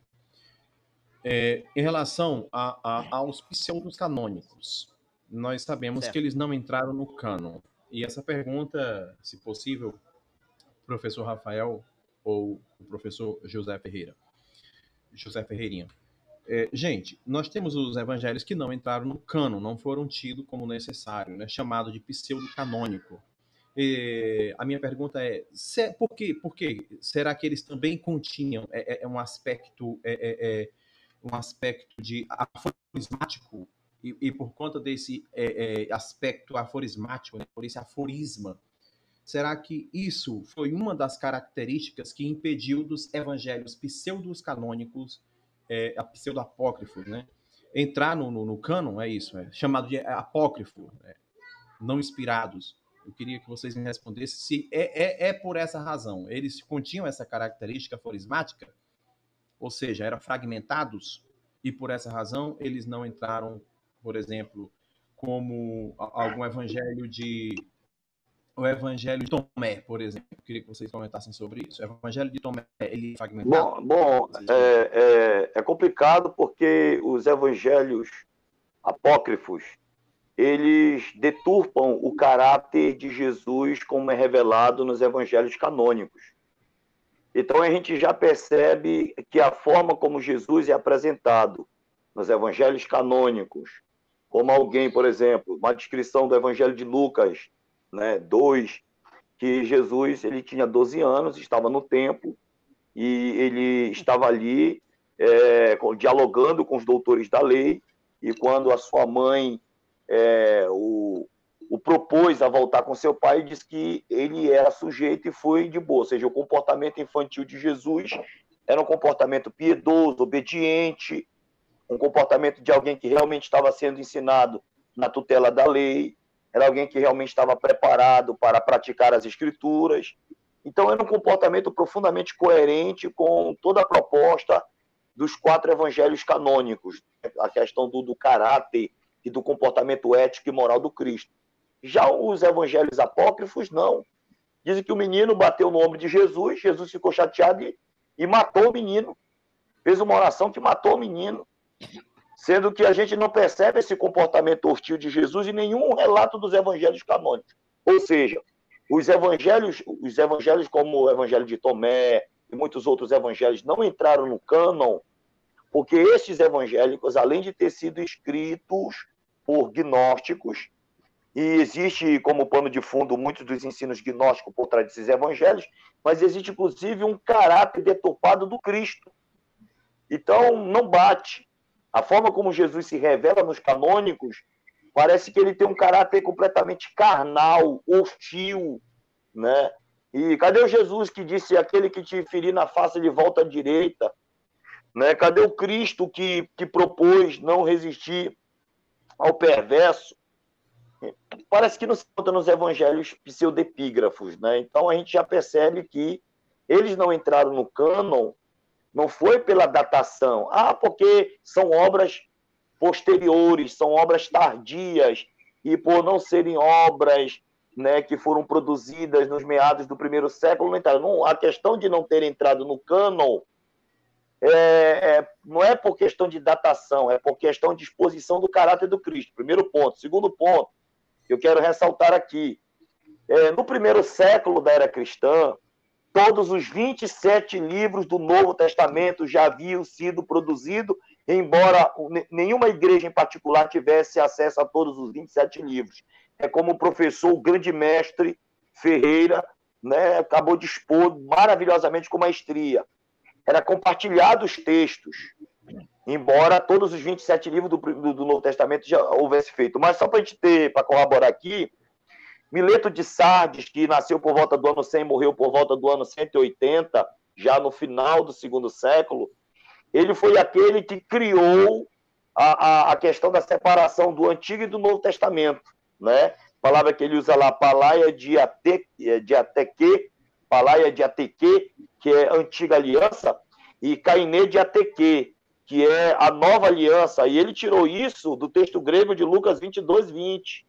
em relação aos pseudos canônicos. Nós sabemos que eles não entraram no cânon. E essa pergunta, se possível, o professor Rafael ou o professor José Ferreirinha. Gente, nós temos os evangelhos que não entraram no cânon, não foram tidos como necessário, né, chamado de pseudo-canônico. A minha pergunta por quê? Será que eles também continham um aspecto de aforismático e por conta desse aspecto aforismático, né, por esse aforisma, será que isso foi uma das características que impediu dos evangelhos pseudo-canônicos, pseudo-apócrifos, né, entrar no cânon? É isso, chamado de apócrifo, não inspirados. Eu queria que vocês me respondessem se por essa razão. Eles continham essa característica aforismática, ou seja, eram fragmentados, e por essa razão eles não entraram, por exemplo, como algum evangelho o Evangelho de Tomé, por exemplo. Eu queria que vocês comentassem sobre isso. O Evangelho de Tomé, ele é fragmentado? Bom, é complicado porque os evangelhos apócrifos, eles deturpam o caráter de Jesus como é revelado nos evangelhos canônicos. Então a gente já percebe que a forma como Jesus é apresentado nos evangelhos canônicos, como alguém, por exemplo, uma descrição do Evangelho de Lucas, 2, que Jesus ele tinha 12 anos, estava no templo, e ele estava ali dialogando com os doutores da lei, e quando a sua mãe o propôs a voltar com seu pai, disse que ele era sujeito e foi de boa. Ou seja, o comportamento infantil de Jesus era um comportamento piedoso, obediente, um comportamento de alguém que realmente estava sendo ensinado na tutela da lei, era alguém que realmente estava preparado para praticar as escrituras. Então, era um comportamento profundamente coerente com toda a proposta dos 4 evangelhos canônicos, a questão do caráter e do comportamento ético e moral do Cristo. Já os evangelhos apócrifos, não. Dizem que o menino bateu no ombro de Jesus, Jesus ficou chateado e matou o menino. Fez uma oração que matou o menino. Sendo que a gente não percebe esse comportamento hostil de Jesus em nenhum relato dos evangelhos canônicos. Ou seja, os evangelhos como o Evangelho de Tomé e muitos outros evangelhos não entraram no cânon, porque esses evangélicos, além de ter sido escritos por gnósticos, e existe como pano de fundo muitos dos ensinos gnósticos por trás desses evangelhos, mas existe inclusive um caráter deturpado do Cristo. Então, não bate. A forma como Jesus se revela nos canônicos, parece que ele tem um caráter completamente carnal, hostil, né? E cadê o Jesus que disse, aquele que te ferir na face, ele volta à direita? Né? Cadê o Cristo que propôs não resistir ao perverso? Parece que não se conta nos evangelhos pseudepígrafos, né? Então a gente já percebe que eles não entraram no cânon, não foi pela datação, porque são obras posteriores, são obras tardias, e por não serem obras, né, que foram produzidas nos meados do 1º século, não entraram. A questão de não ter entrado no cânon não é por questão de datação, é por questão de exposição do caráter do Cristo. Primeiro ponto. Segundo ponto, que eu quero ressaltar aqui. No primeiro século da era cristã, todos os 27 livros do Novo Testamento já haviam sido produzidos, embora nenhuma igreja em particular tivesse acesso a todos os 27 livros. É como o professor, o grande mestre Ferreira, né, acabou de expor maravilhosamente com maestria. Era compartilhado os textos, embora todos os 27 livros do Novo Testamento já houvesse feito. Mas só para corroborar aqui, Mileto de Sardes, que nasceu por volta do ano 100 e morreu por volta do ano 180, já no final do segundo século, ele foi aquele que criou a questão da separação do Antigo e do Novo Testamento, né? A palavra que ele usa lá, palaia de ateque, que é a antiga aliança, e cainê de ateque, que é a nova aliança. E ele tirou isso do texto grego de Lucas 22, 20.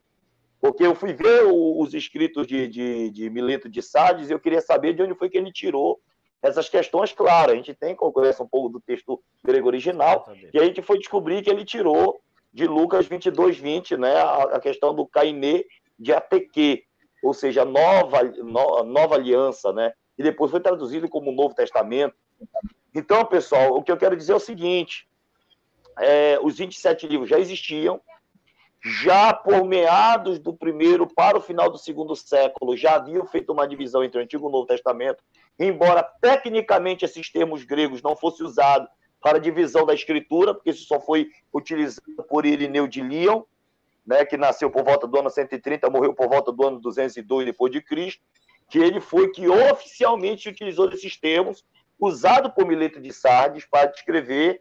Porque eu fui ver os escritos de Mileto de Sardes e eu queria saber de onde foi que ele tirou essas questões. Claro, a gente conhece um pouco do texto grego original, e a gente foi descobrir que ele tirou de Lucas 22, 20, né, a questão do cainê de ateque, ou seja, nova aliança, né? E depois foi traduzido como Novo Testamento. Então, pessoal, o que eu quero dizer é o seguinte, os 27 livros já existiam, já por meados do primeiro para o final do segundo século, já haviam feito uma divisão entre o Antigo e o Novo Testamento, embora tecnicamente esses termos gregos não fossem usados para a divisão da Escritura, porque isso só foi utilizado por Irineu de Lyon, né, que nasceu por volta do ano 130, morreu por volta do ano 202 depois de Cristo, que ele foi que oficialmente utilizou esses termos, usado por Mileto de Sardes para descrever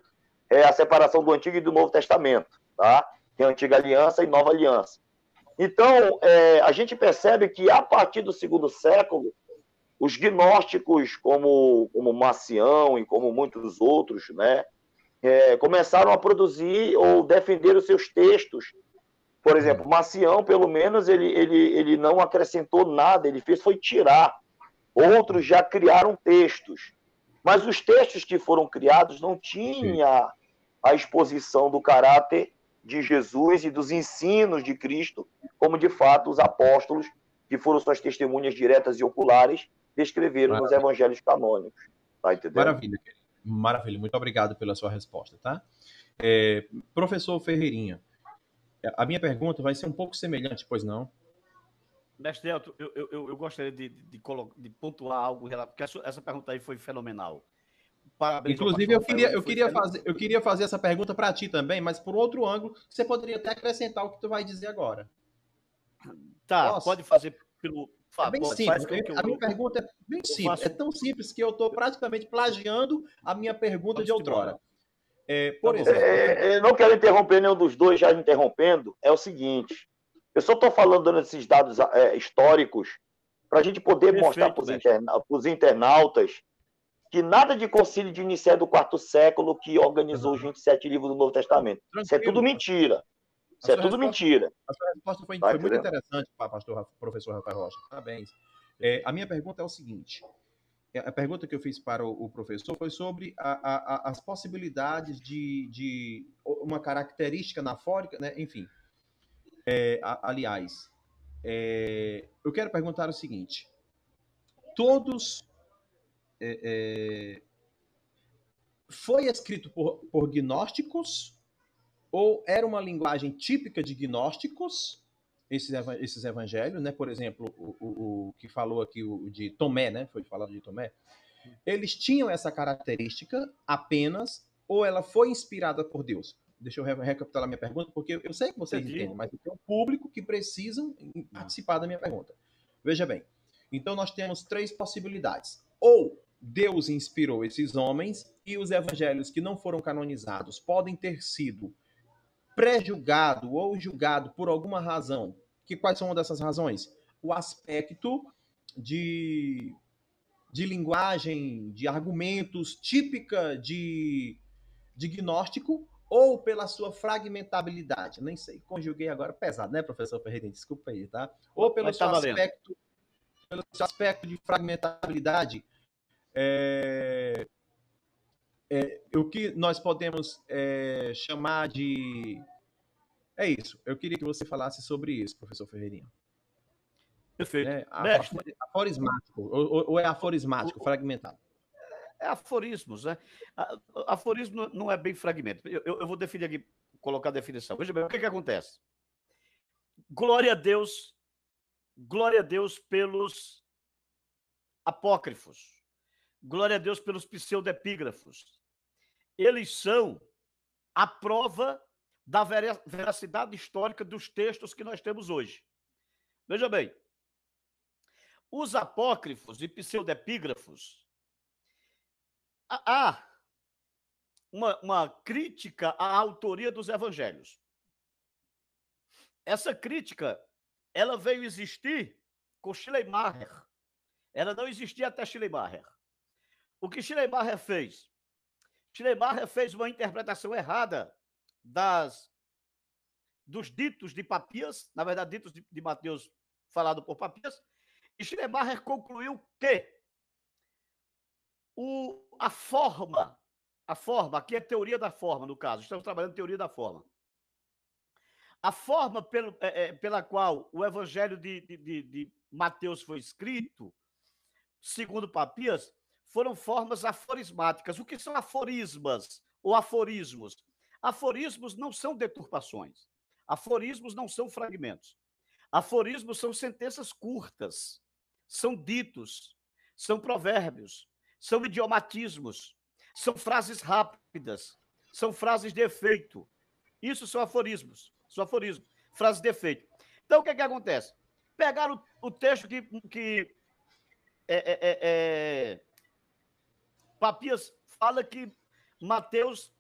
a separação do Antigo e do Novo Testamento, tá? Tem a Antiga Aliança e Nova Aliança. Então, a gente percebe que, a partir do segundo século, os gnósticos, como Marcião e como muitos outros, né, começaram a produzir ou defender os seus textos. Por exemplo, Marcião, pelo menos, ele não acrescentou nada, ele foi tirar. Outros já criaram textos. Mas os textos que foram criados não tinham a exposição do caráter de Jesus e dos ensinos de Cristo, como de fato os apóstolos, que foram suas testemunhas diretas e oculares, descreveram nos evangelhos canônicos. Tá entendendo? Maravilha, querido. Maravilha. Muito obrigado pela sua resposta, tá? Professor Ferreirinha, a minha pergunta vai ser um pouco semelhante, pois não? Mestre Elton, eu gostaria de pontuar algo, porque essa pergunta aí foi fenomenal. Parabéns. Inclusive, eu queria fazer essa pergunta para ti também, mas por outro ângulo, você poderia até acrescentar o que tu vai dizer agora. Tá, Posso? Pode fazer pelo... É bem simples. A minha pergunta é bem simples. É tão simples que eu estou praticamente plagiando a minha pergunta de outrora. Por exemplo... Eu não quero interromper nenhum dos dois, já interrompendo. É o seguinte, eu só estou falando desses dados históricos para a gente poder mostrar para os internautas que nada de concílio de Nicéia do quarto século que organizou os 27 livros do Novo Testamento. Isso é tudo mentira. Isso é tudo mentira. A sua resposta foi muito interessante, professor Rafael Rocha. Parabéns. A minha pergunta é o seguinte. A pergunta que eu fiz para o professor foi sobre as possibilidades de uma característica anafórica, né? Enfim. Aliás, eu quero perguntar o seguinte. Todos... foi escrito por gnósticos ou era uma linguagem típica de gnósticos, esses evangelhos, né? Por exemplo, o que falou aqui de Tomé, né? Foi falado de Tomé. Eles tinham essa característica apenas ou ela foi inspirada por Deus? Deixa eu recapitular minha pergunta, porque eu sei que vocês entendem, mas tem um público que precisam participar da minha pergunta. Veja bem, então nós temos 3 possibilidades. Ou Deus inspirou esses homens e os evangelhos que não foram canonizados podem ter sido pré-julgado ou julgado por alguma razão. Quais são uma dessas razões? O aspecto de linguagem, de argumentos típica de gnóstico ou pela sua fragmentabilidade. Nem sei, conjuguei agora pesado, né, professor Ferreira? Desculpa aí, tá? Ou pelo seu aspecto de fragmentabilidade o que nós podemos chamar de... É isso. Eu queria que você falasse sobre isso, professor Ferreirinha. Perfeito. Né? Mestre, Aforismático, ou é aforismático, fragmentado? é aforismos, né? Aforismo não é bem fragmento. Eu vou definir aqui, colocar a definição. Veja bem, o que acontece? Glória a Deus pelos apócrifos. Glória a Deus pelos pseudepígrafos. Eles são a prova da veracidade histórica dos textos que nós temos hoje. Veja bem, os apócrifos e pseudepígrafos, há uma crítica à autoria dos evangelhos. Essa crítica, ela veio existir com Schleiermacher. Ela não existia até Schleiermacher. O que Schleiermacher fez? Schleiermacher fez uma interpretação errada dos ditos de Papias, na verdade, ditos de Mateus falado por Papias, e Schleiermacher concluiu que a forma, aqui é teoria da forma, no caso, estamos trabalhando teoria da forma. A forma pela qual o evangelho de Mateus foi escrito, segundo Papias, foram formas aforismáticas. O que são aforismas ou aforismos? Aforismos não são deturpações. Aforismos não são fragmentos. Aforismos são sentenças curtas, são ditos, são provérbios, são idiomatismos, são frases rápidas, são frases de efeito. Isso são aforismos. São aforismos, frases de efeito. Então, o que acontece? Pegaram o texto que Papias fala que Mateus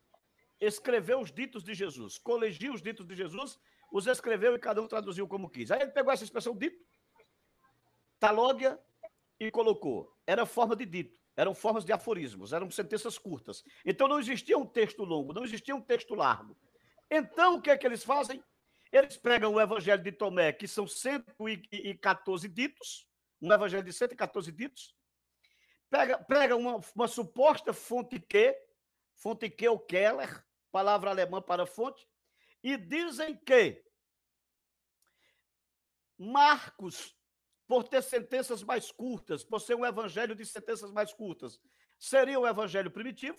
escreveu os ditos de Jesus, colegiu os ditos de Jesus, os escreveu e cada um traduziu como quis. Aí ele pegou essa expressão dito, talógia e colocou. Era forma de dito, eram formas de aforismos, eram sentenças curtas. Então não existia um texto longo, não existia um texto largo. Então o que é que eles fazem? Eles pegam o evangelho de Tomé, que são 114 ditos, um evangelho de 114 ditos, pega uma suposta fonte Q ou Keller, palavra alemã para fonte, e dizem que Marcos, por ter sentenças mais curtas, por ser um evangelho de sentenças mais curtas, seria o evangelho primitivo.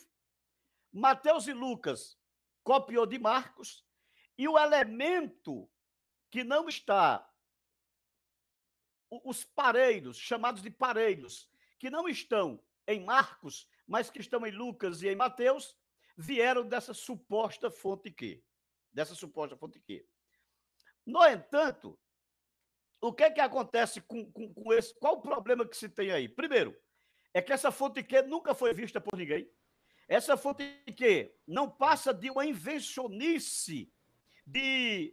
Mateus e Lucas copiou de Marcos, e o elemento que não está, os parelhos, chamados de parelhos, que não estão em Marcos, mas que estão em Lucas e em Mateus, vieram dessa suposta fonte Q. No entanto, o que acontece com esse? Qual o problema que se tem aí? Primeiro, é que essa fonte Q nunca foi vista por ninguém. Essa fonte Q não passa de uma invencionice de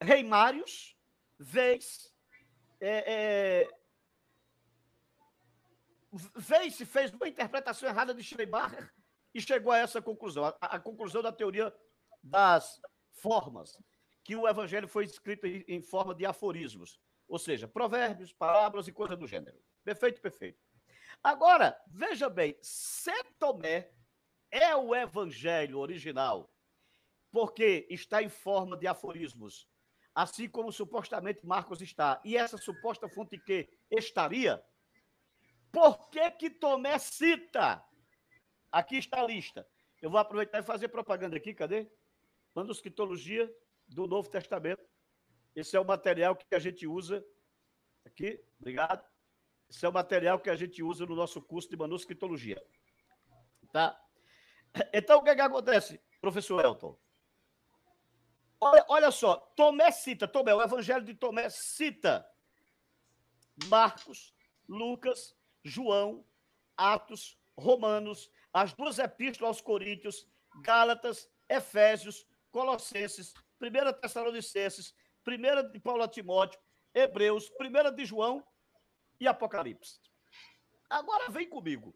Reimários, fez uma interpretação errada de Schleiermacher e chegou a essa conclusão, a conclusão da teoria das formas, que o evangelho foi escrito em forma de aforismos, ou seja, provérbios, parábolas e coisa do gênero. Perfeito, perfeito. Agora, veja bem, São Tomé é o evangelho original, porque está em forma de aforismos, assim como supostamente Marcos está, e essa suposta fonte que estaria, por que Tomé cita? Aqui está a lista. Eu vou aproveitar e fazer propaganda aqui, cadê? Manuscritologia do Novo Testamento. Esse é o material que a gente usa aqui, obrigado. Esse é o material que a gente usa no nosso curso de manuscritologia. Tá? Então, o que acontece, professor Elton? Olha só, Tomé, o evangelho de Tomé cita Marcos, Lucas, João, Atos, Romanos, as duas epístolas aos Coríntios, Gálatas, Efésios, Colossenses, 1 Tessalonicenses, 1 de Paulo a Timóteo, Hebreus, 1 de João e Apocalipse. Agora vem comigo.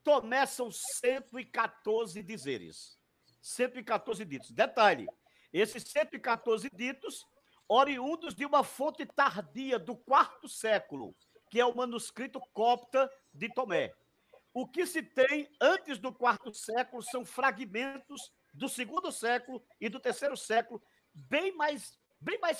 Tomé são 114 dizeres. 114 ditos. Detalhe, esses 114 ditos, oriundos de uma fonte tardia do 4º século, que é o manuscrito copta de Tomé. o que se tem antes do quarto século são fragmentos do segundo século e do terceiro século, bem mais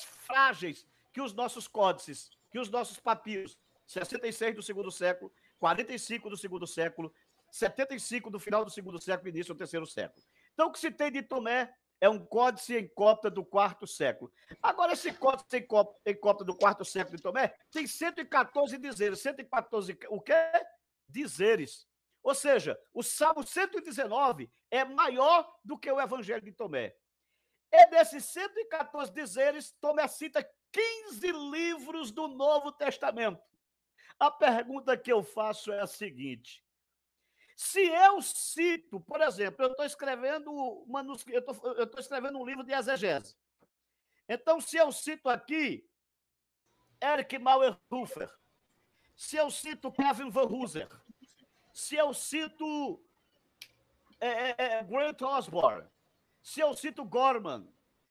frágeis que os nossos códices, que os nossos papiros. 66 do segundo século, 45 do segundo século, 75 do final do segundo século e início do terceiro século. Então, o que se tem de Tomé é um códice em cópia do quarto século. Agora, esse códice em cópia do quarto século de Tomé tem 114 dizeres. 114 o quê? Dizeres. Ou seja, o Salmo 119 é maior do que o Evangelho de Tomé. E desses 114 dizeres, Tomé cita 15 livros do Novo Testamento. A pergunta que eu faço é a seguinte: se eu cito, por exemplo, eu estou escrevendo um livro de exegese. Então, se eu cito aqui Erich Mauerhofer, se eu cito Kevin Van Hooser, se eu cito Grant Osborne, se eu cito Gorman,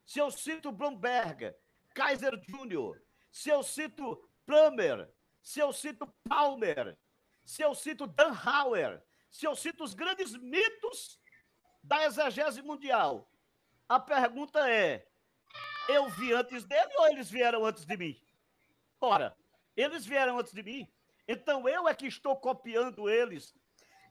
se eu cito Bromberg, Kaiser Jr., se eu cito Plummer, se eu cito Palmer, se eu cito Dan Hauer, se eu cito os grandes mitos da exegese mundial, a pergunta é: eu vi antes dele ou eles vieram antes de mim? Ora, eles vieram antes de mim, então eu é que estou copiando eles.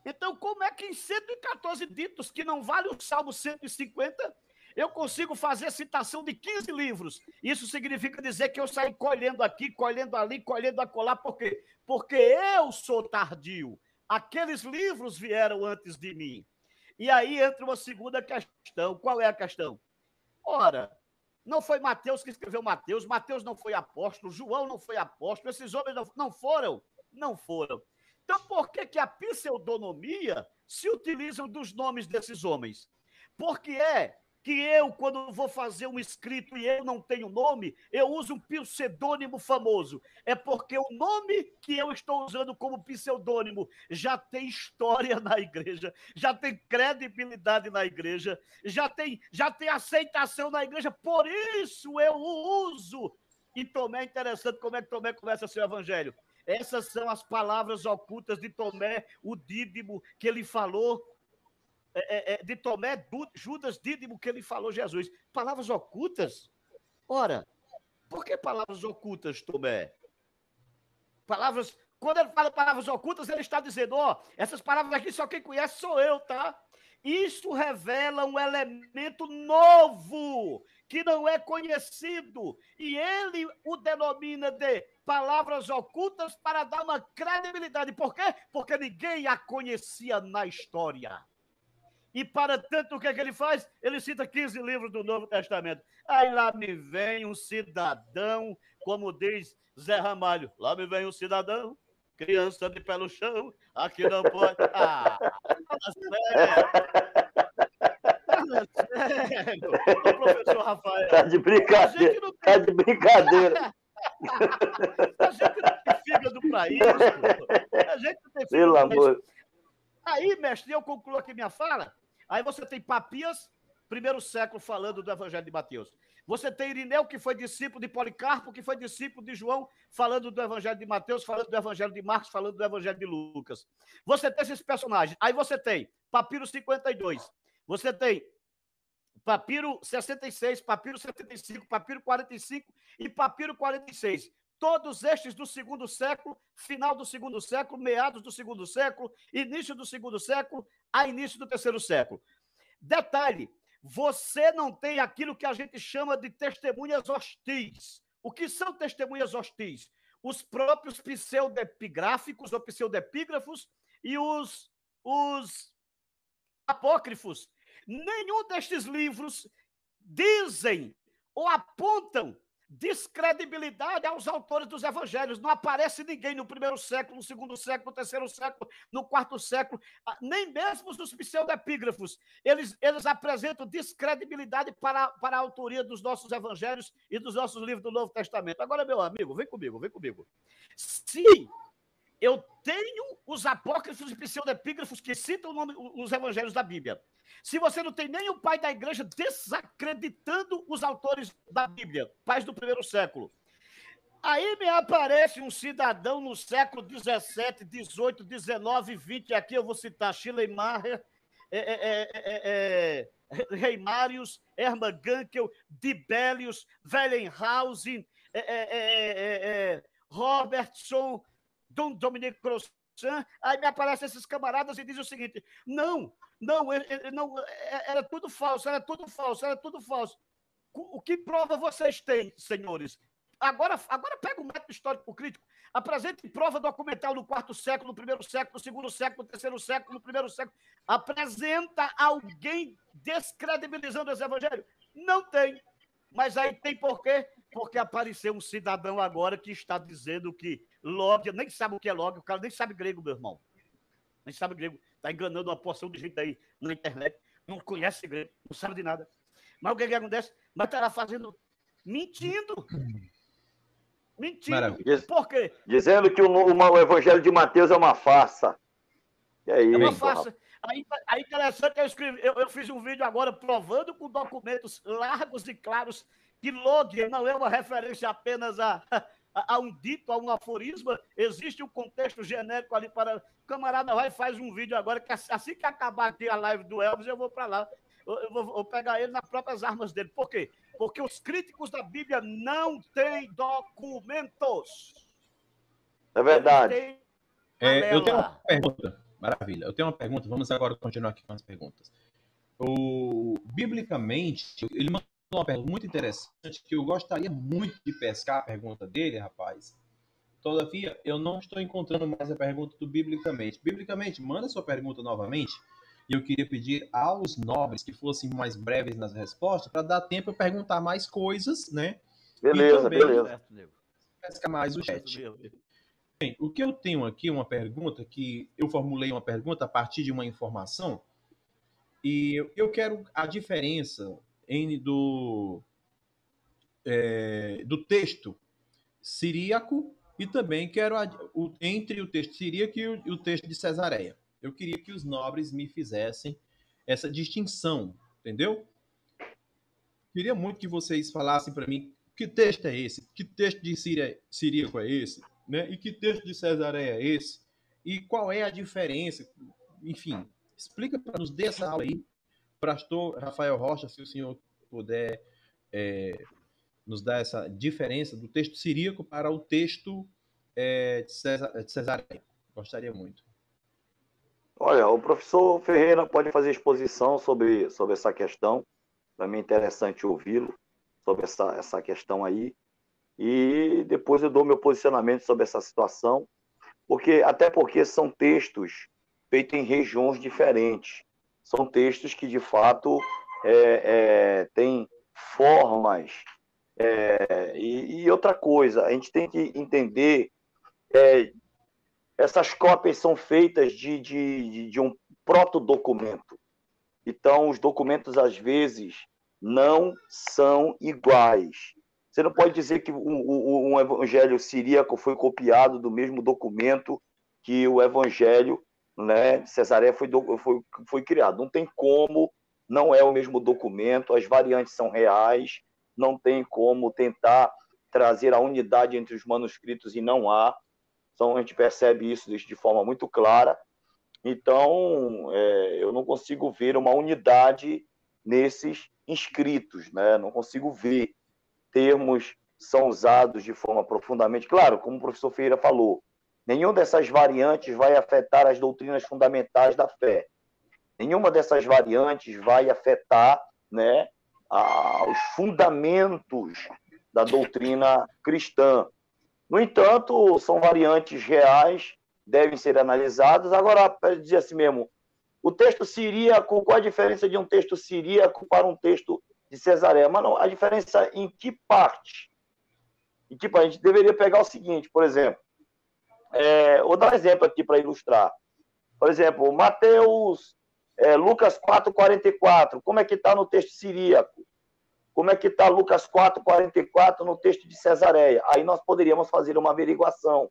Então, como é que em 114 ditos, que não vale o Salmo 150, eu consigo fazer citação de 15 livros? Isso significa dizer que eu saí colhendo aqui, colhendo ali, colhendo acolá. Por quê? Porque eu sou tardio. Aqueles livros vieram antes de mim. E aí entra uma segunda questão. Qual é a questão? Ora, não foi Mateus que escreveu Mateus, Mateus não foi apóstolo, João não foi apóstolo, esses homens não foram? Não foram. Então, por que a pseudonomia se utilizam dos nomes desses homens? Porque é que eu, quando vou fazer um escrito e eu não tenho nome, eu uso um pseudônimo famoso. É porque o nome que eu estou usando como pseudônimo já tem história na igreja, já tem credibilidade na igreja, já tem aceitação na igreja, por isso eu o uso. E Tomé, é interessante como é que Tomé começa seu evangelho. Essas são as palavras ocultas de Tomé, o Dídimo, que ele falou, de Tomé, Judas Dídimo, que ele falou Jesus. Palavras ocultas? Ora, por que palavras ocultas, Tomé? Quando ele fala palavras ocultas, ele está dizendo, essas palavras aqui só quem conhece sou eu, tá? Isso revela um elemento novo, que não é conhecido, e ele o denomina de palavras ocultas para dar uma credibilidade. Por quê? Porque ninguém a conhecia na história. E para tanto, o que é que ele faz? Ele cita 15 livros do Novo Testamento. Aí lá me vem um cidadão, como diz Zé Ramalho, lá me vem um cidadão, criança de pé no chão, aqui não pode... sério. O professor Rafael... Tá de brincadeira, tá de brincadeira. A gente não tem fígado para isso. A gente não tem fígado Pelo amor. Aí, mestre, eu concluo aqui minha fala. Aí você tem Papias, primeiro século, falando do Evangelho de Mateus. Você tem Irineu, que foi discípulo de Policarpo, que foi discípulo de João, falando do Evangelho de Mateus, falando do Evangelho de Marcos, falando do Evangelho de Lucas. Você tem esses personagens. Aí você tem Papiro 52. Você tem Papiro 66, Papiro 75, Papiro 45 e Papiro 46. Todos estes do segundo século, final do segundo século, meados do segundo século, início do segundo século, a início do terceiro século. Detalhe, você não tem aquilo que a gente chama de testemunhas hostis. O que são testemunhas hostis? Os próprios pseudepigráficos ou pseudepígrafos e os apócrifos. Nenhum destes livros dizem ou apontam descredibilidade aos autores dos evangelhos. Não aparece ninguém no primeiro século, no segundo século, no terceiro século, no quarto século, nem mesmo os pseudepígrafos. Eles apresentam descredibilidade para a autoria dos nossos evangelhos e dos nossos livros do Novo Testamento. Agora, meu amigo, vem comigo. Se eu tenho os apócrifos e pseudepígrafos que citam os evangelhos da Bíblia, se você não tem nem o pai da igreja desacreditando os autores da Bíblia, pais do primeiro século, Aí me aparece um cidadão no século 17, 18, 19, 20, aqui eu vou citar Schleiermacher, Reimarius, Hermann Gankel, Dibelius, Wellenhausen, Robertson, Dom Dominique Crossan. Aí me aparecem esses camaradas e dizem o seguinte: não, era tudo falso, era tudo falso, era tudo falso. O que prova vocês têm, senhores? Agora pega o método histórico crítico, apresente prova documental no quarto século, no primeiro século, no segundo século, no terceiro século, no primeiro século. Apresenta alguém descredibilizando esse evangelho? Não tem. Mas aí tem por quê? Porque apareceu um cidadão agora que está dizendo que log, nem sabe o que é log, o cara nem sabe grego, meu irmão. Nem sabe grego. Está enganando uma porção de gente aí na internet. Não conhece grego, não sabe de nada. Mas o que acontece? Mas está lá fazendo... Mentindo. Maravilha. Por quê? Dizendo que o Evangelho de Mateus é uma farsa. E aí, é uma farsa. Aí interessante, eu fiz um vídeo agora provando com documentos largos e claros que log não é uma referência apenas a um dito, a um aforisma. Existe um contexto genérico ali para... O camarada vai e faz um vídeo agora, que assim que acabar aqui a live do Elvis, eu vou para lá. Eu vou pegar ele nas próprias armas dele. Por quê? Porque os críticos da Bíblia não têm documentos. É verdade. Eu tenho uma pergunta. Maravilha. Eu tenho uma pergunta. Vamos agora continuar aqui com as perguntas. Biblicamente, ele mandou uma pergunta muito interessante que eu gostaria muito de pescar a pergunta dele, rapaz. Todavia, eu não estou encontrando mais a pergunta do Biblicamente. Biblicamente, manda sua pergunta novamente. E eu queria pedir aos nobres que fossem mais breves nas respostas para dar tempo de perguntar mais coisas, né? Beleza, e também beleza. pescar mais o chat. Bem, o que eu tenho aqui, uma pergunta, que eu formulei uma pergunta a partir de uma informação, e eu quero a diferença do texto siríaco e também quero entre o texto siríaco e o texto de Cesareia. Eu queria que os nobres me fizessem essa distinção, entendeu? Queria muito que vocês falassem para mim que texto é esse, que texto de siríaco é esse, né? E que texto de Cesareia é esse, e qual é a diferença. Enfim, explica para nos dê essa aula aí. Pastor Rafael Rocha, se o senhor puder nos dar essa diferença do texto siríaco para o texto de Cesareia. Gostaria muito. Olha, o professor Ferreira pode fazer exposição sobre essa questão. Para mim é interessante ouvi-lo sobre essa questão aí. E depois eu dou meu posicionamento sobre essa situação, até porque são textos feitos em regiões diferentes. São textos que, de fato, têm formas. E outra coisa, a gente tem que entender... essas cópias são feitas de um protodocumento. Então, os documentos, às vezes, não são iguais. Você não pode dizer que um evangelho siríaco foi copiado do mesmo documento que o evangelho, né, de Cesareia foi criado. Não tem como, não é o mesmo documento, as variantes são reais, não tem como tentar trazer a unidade entre os manuscritos e não há. Então, a gente percebe isso de forma muito clara. Então, eu não consigo ver uma unidade nesses inscritos, né? Não consigo ver. Termos são usados de forma profundamente... Claro, como o professor Ferreira falou, nenhuma dessas variantes vai afetar as doutrinas fundamentais da fé. Nenhuma dessas variantes vai afetar, né, os fundamentos da doutrina cristã. No entanto, são variantes reais, devem ser analisadas. Agora, para dizer assim mesmo, o texto siríaco, qual a diferença de um texto siríaco para um texto de Cesareia? Mas não, a diferença em que parte? A gente deveria pegar o seguinte, por exemplo, vou dar um exemplo aqui para ilustrar. Por exemplo, Lucas 4:44, como é que está no texto siríaco? Como é que está Lucas 4:44 no texto de Cesareia? Aí nós poderíamos fazer uma averiguação.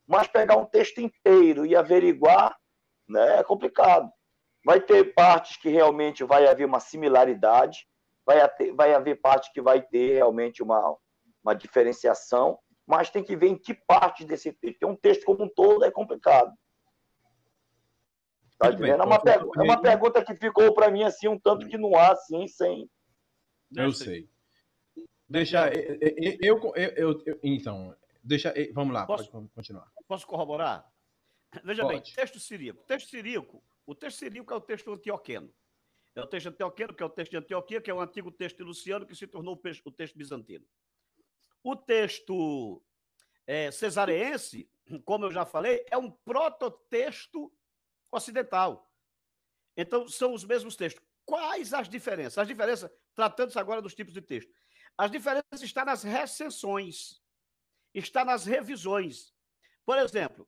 Mas pegar um texto inteiro e averiguar, né, é complicado. Vai ter partes que realmente vai haver uma similaridade, vai haver parte que vai ter realmente uma diferenciação, mas tem que ver em que parte desse texto. Porque um texto como um todo é complicado. Tá entendendo? É uma pergunta que ficou para mim assim, um tanto que não há, assim, sem... Eu sei. Deixa então, vamos lá, pode continuar. Posso corroborar? Veja Pode. bem, texto siríaco. O texto siríaco é o texto antioqueno. É o texto antioqueno, que é o texto de Antioquia, que é o antigo texto de Luciano, que se tornou o texto bizantino. O texto cesareense, como eu já falei, é um prototexto ocidental. Então, são os mesmos textos. Quais as diferenças? As diferenças, tratando-se agora dos tipos de texto. As diferenças estão nas recensões, está nas revisões. Por exemplo,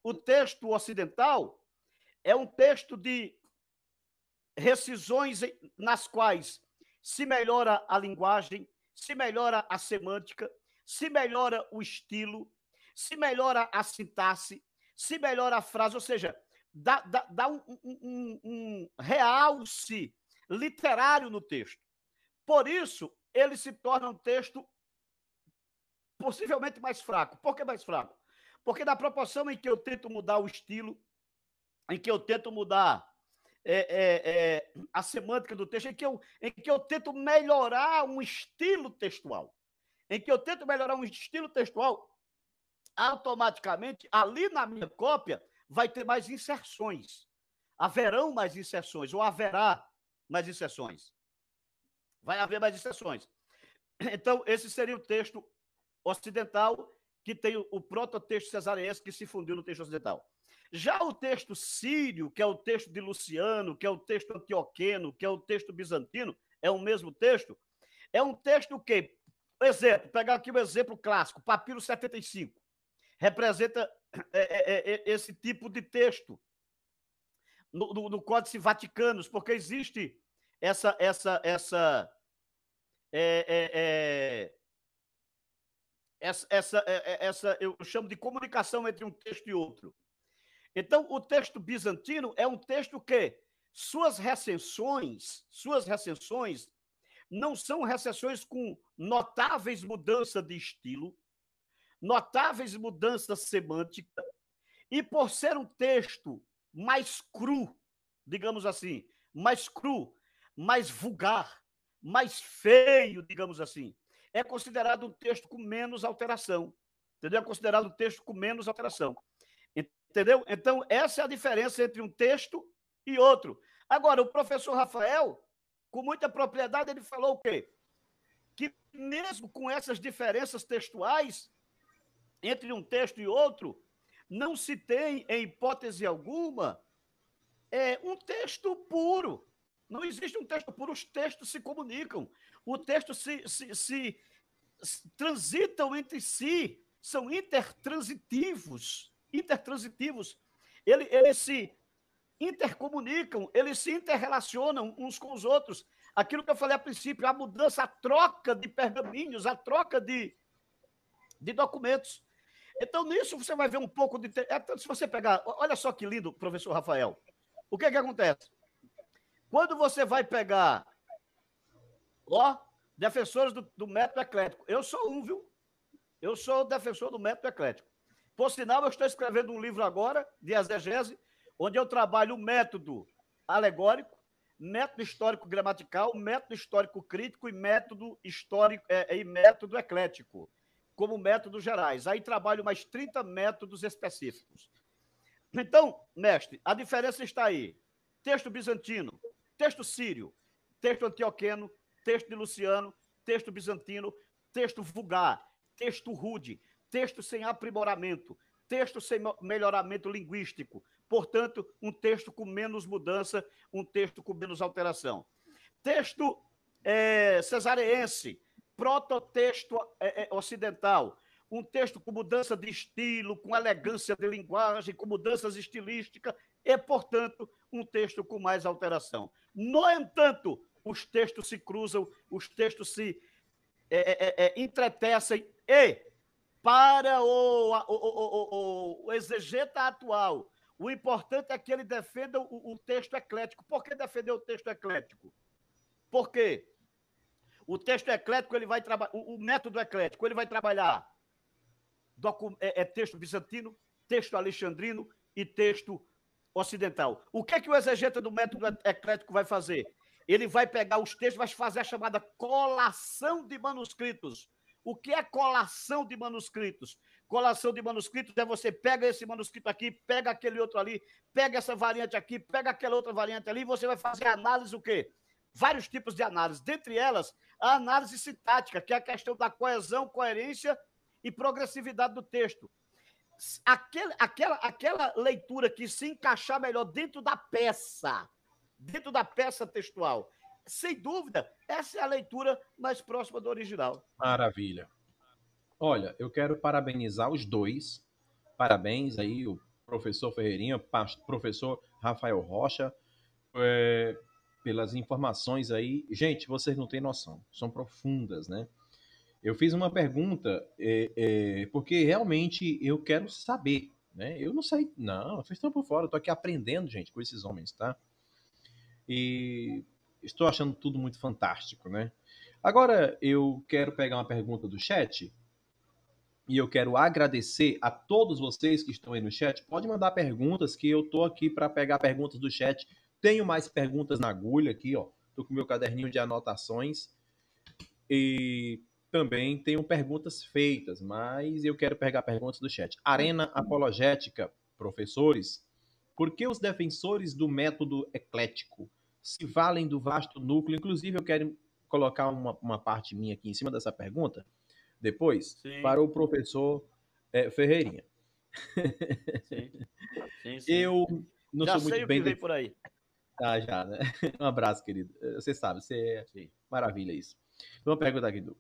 o texto ocidental é um texto de recisões nas quais se melhora a linguagem, se melhora a semântica, se melhora o estilo, se melhora a sintaxe, se melhora a frase, ou seja, dá um realce literário no texto. Por isso, ele se torna um texto possivelmente mais fraco. Por que mais fraco? Porque na proporção em que eu tento mudar o estilo, em que eu tento mudar a semântica do texto, em que eu tento melhorar um estilo textual, automaticamente, ali na minha cópia, vai ter mais inserções. Haverão mais inserções, ou haverá mais inserções. Vai haver mais inserções. Então, esse seria o texto ocidental, que tem o prototexto cesareense que se fundiu no texto ocidental. Já o texto sírio, que é o texto de Luciano, que é o texto antioqueno, que é o texto bizantino, é o mesmo texto, é um texto que, exemplo, pegar aqui um exemplo clássico, Papiro 75, representa esse tipo de texto no Códice Vaticanos, porque existe essa eu chamo de comunicação entre um texto e outro. Então, o texto bizantino é um texto que suas recensões não são recensões com notáveis mudanças de estilo, notáveis mudanças semânticas, e por ser um texto mais cru, digamos assim, mais cru, mais vulgar, mais feio, digamos assim, é considerado um texto com menos alteração. Entendeu? É considerado um texto com menos alteração. Entendeu? Então, essa é a diferença entre um texto e outro. Agora, o professor Rafael, com muita propriedade, ele falou o quê? Que mesmo com essas diferenças textuais entre um texto e outro, não se tem, em hipótese alguma, um texto puro. Não existe um texto puro, os textos se comunicam. O texto se transitam entre si, são intertransitivos. Eles se intercomunicam, eles se interrelacionam uns com os outros. Aquilo que eu falei a princípio, a mudança, a troca de pergaminhos, a troca de documentos. Então, nisso você vai ver um pouco de... Se você pegar... Olha só que lindo, professor Rafael. O que acontece? Quando você vai pegar... defensores do método eclético. Eu sou um, viu? Eu sou defensor do método eclético. Por sinal, eu estou escrevendo um livro agora, de exegese, onde eu trabalho o método alegórico, método histórico-gramatical, método histórico-crítico e método histórico e método eclético, como métodos gerais. Aí trabalho mais 30 métodos específicos. Então, mestre, a diferença está aí. Texto bizantino, texto sírio, texto antioqueno, texto de Luciano, texto bizantino, texto vulgar, texto rude, texto sem aprimoramento, texto sem melhoramento linguístico. Portanto, um texto com menos mudança, um texto com menos alteração. Texto cesareense, prototexto ocidental, um texto com mudança de estilo, com elegância de linguagem, com mudanças estilísticas, e, portanto, um texto com mais alteração. No entanto, os textos se cruzam, os textos se entretecem e, para o exegeta atual, o importante é que ele defenda o texto eclético. Por que defender o texto eclético? Porque o texto eclético, ele vai trabalhar, o método eclético, ele vai trabalhar texto bizantino, texto alexandrino e texto ocidental. O que é que o exegeta do método eclético vai fazer? Ele vai pegar os textos, vai fazer a chamada colação de manuscritos. O que é colação de manuscritos? Colação de manuscritos é você pega esse manuscrito aqui, pega aquele outro ali, pega essa variante aqui, pega aquela outra variante ali, e você vai fazer análise o quê? Vários tipos de análise. Dentre elas, a análise sintática, que é a questão da coesão, coerência e progressividade do texto. Aquela leitura que se encaixar melhor dentro da peça textual, sem dúvida, essa é a leitura mais próxima do original. Maravilha. Olha, eu quero parabenizar os dois. Parabéns aí, o professor Ferreirinha, professor Rafael Rocha, pelas informações aí. Gente, vocês não têm noção, são profundas, né? Eu fiz uma pergunta, porque realmente eu quero saber, né? Eu não sei, não, vocês estão por fora, eu tô aqui aprendendo, gente, com esses homens, tá? E estou achando tudo muito fantástico, né? Agora, eu quero pegar uma pergunta do chat, e eu quero agradecer a todos vocês que estão aí no chat. Pode mandar perguntas, que eu tô aqui para pegar perguntas do chat. Tenho mais perguntas na agulha aqui, ó. Tô com meu caderninho de anotações. E também tenho perguntas feitas, mas eu quero pegar perguntas do chat. Arena Apologética, professores, por que os defensores do método eclético se valem do vasto núcleo? Inclusive, eu quero colocar uma parte minha aqui em cima dessa pergunta, depois, Sim. para o professor Ferreirinha. Sim. Eu não já sou sei muito o bem... que vem por aí. Ah, já, né? Um abraço, querido. Você sabe, Sim. Maravilha isso. Vamos perguntar aqui, Du.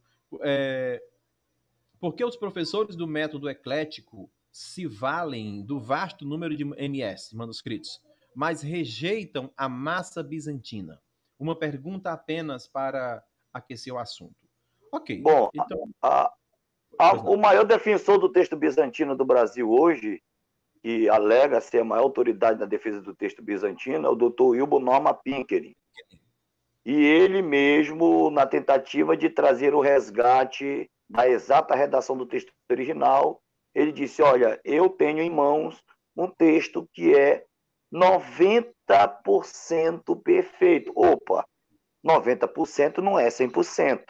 Por que os professores do método eclético se valem do vasto número de MS, manuscritos, mas rejeitam a massa bizantina? Uma pergunta apenas para aquecer o assunto. Ok. Bom, então, o maior defensor do texto bizantino do Brasil hoje, que alega ser a maior autoridade na defesa do texto bizantino, é o Dr. Ilbo Norma Pinckney. E ele mesmo, na tentativa de trazer o resgate da exata redação do texto original, ele disse, olha, eu tenho em mãos um texto que é 90% perfeito. Opa, 90% não é 100%.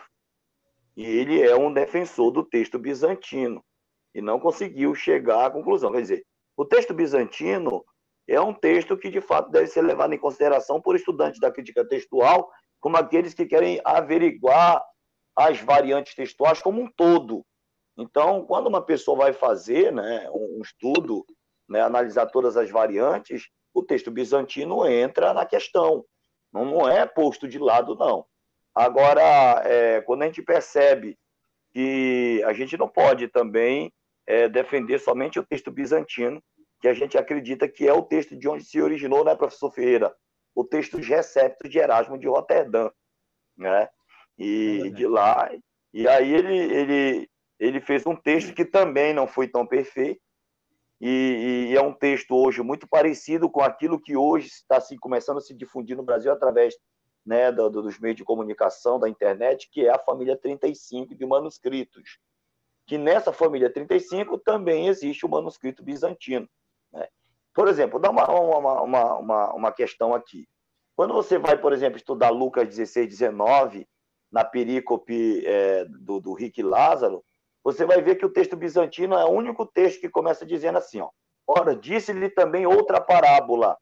E ele é um defensor do texto bizantino e não conseguiu chegar à conclusão. Quer dizer, o texto bizantino é um texto que, de fato, deve ser levado em consideração por estudantes da crítica textual, como aqueles que querem averiguar as variantes textuais como um todo. Então, quando uma pessoa vai fazer, né, um estudo, né, analisar todas as variantes, o texto bizantino entra na questão. Não é posto de lado, não. Agora, quando a gente percebe que a gente não pode também defender somente o texto bizantino, que a gente acredita que é o texto de onde se originou, né, professor Ferreira? O texto Receptus de Erasmo de Roterdã, né? E de lá, e aí ele fez um texto que também não foi tão perfeito, e é um texto hoje muito parecido com aquilo que hoje está começando a se difundir no Brasil através, né, dos meios de comunicação, da internet, que é a família 35 de manuscritos. Que nessa família 35 também existe o manuscrito bizantino, né? Por exemplo, dá uma questão aqui. Quando você vai, por exemplo, estudar Lucas 16, 19, na perícope do Rick Lázaro, você vai ver que o texto bizantino é o único texto que começa dizendo assim, ó, ora, disse-lhe também outra parábola.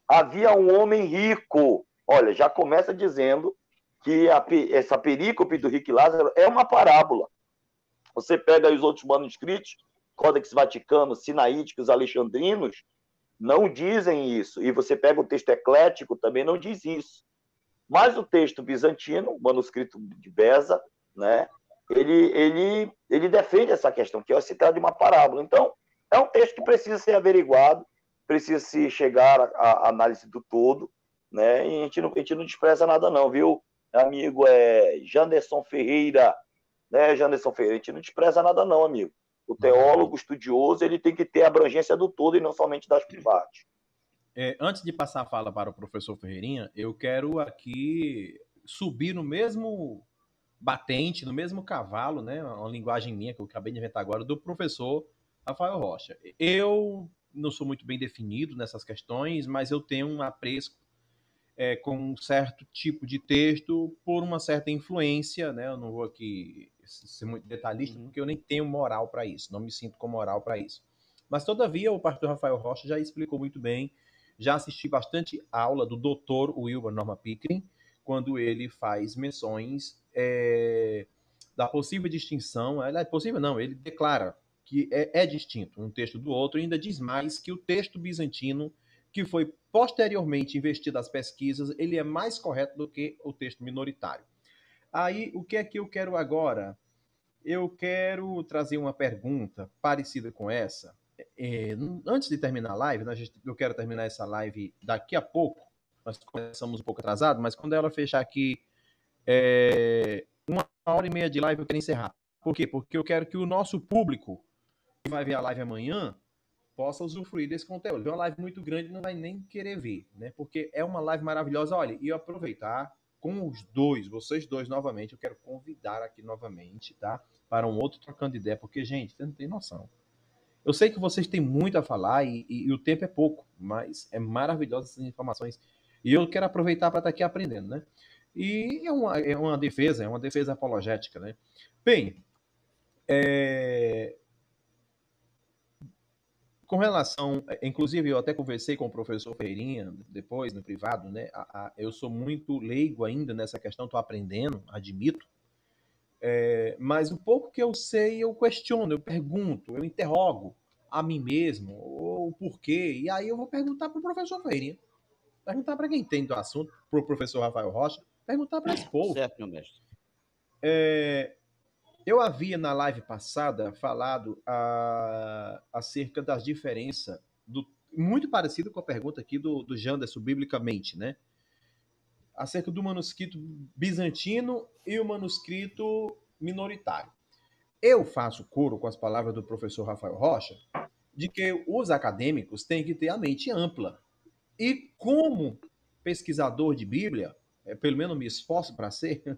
Havia um homem rico. Olha, já começa dizendo que essa perícope do Rick Lázaro é uma parábola. Você pega aí os outros manuscritos, Códex Vaticano, Sinaíticos, Alexandrinos, não dizem isso. E você pega o texto eclético, também não diz isso. Mas o texto bizantino, o manuscrito de Beza, né, ele defende essa questão, que é se trata de uma parábola. Então, é um texto que precisa ser averiguado, precisa se chegar à análise do todo, né, e a gente não despreza nada não, viu? Amigo, Janderson Ferreira, né, Janderson Ferreira, a gente não despreza nada não, amigo. O teólogo estudioso, ele tem que ter a abrangência do todo e não somente das partes. Antes de passar a fala para o professor Ferreirinha, eu quero aqui subir no mesmo batente, no mesmo cavalo, né? Uma linguagem minha que eu acabei de inventar agora, do professor Rafael Rocha. Eu não sou muito bem definido nessas questões, mas eu tenho um apreço com um certo tipo de texto por uma certa influência, né? Eu não vou aqui ser muito detalhista, porque eu nem tenho moral para isso, não me sinto com moral para isso. Mas, todavia, o pastor Rafael Rocha já explicou muito bem, já assisti bastante aula do Dr. Wilber Norman Pickering, quando ele faz menções da possível distinção, é possível não, ele declara que é distinto um texto do outro, e ainda diz mais que o texto bizantino, que foi posteriormente investido às pesquisas, ele é mais correto do que o texto minoritário. Aí, o que é que eu quero agora? Eu quero trazer uma pergunta parecida com essa. Antes de terminar a live, eu quero terminar essa live daqui a pouco. Nós começamos um pouco atrasado, mas quando ela fechar aqui 1h30 de live, eu quero encerrar. Por quê? Porque eu quero que o nosso público, que vai ver a live amanhã, possa usufruir desse conteúdo. Uma live muito grande não vai nem querer ver, né? Porque é uma live maravilhosa. Olha, e eu aproveitar com os dois, vocês dois novamente, eu quero convidar aqui novamente, tá? Para um outro trocando ideia, porque, gente, você não tem noção. Eu sei que vocês têm muito a falar e o tempo é pouco, mas é maravilhosa essas informações. E eu quero aproveitar para estar aqui aprendendo, né? E é uma defesa apologética, né? Bem, com relação, inclusive eu até conversei com o professor Ferreirinha depois, no privado, né? Eu sou muito leigo ainda nessa questão, estou aprendendo, admito, mas o pouco que eu sei eu questiono, eu pergunto, eu interrogo a mim mesmo, ou o porquê, e aí eu vou perguntar para o professor Ferreirinha, perguntar para quem tem do assunto, para o professor Rafael Rocha, perguntar para esse povo. Certo, meu mestre. Eu havia na live passada falado acerca das diferenças, muito parecido com a pergunta aqui do Janderson, biblicamente, né? Acerca do manuscrito bizantino e o manuscrito minoritário. Eu faço coro com as palavras do professor Rafael Rocha de que os acadêmicos têm que ter a mente ampla. E como pesquisador de Bíblia, pelo menos me esforço para ser,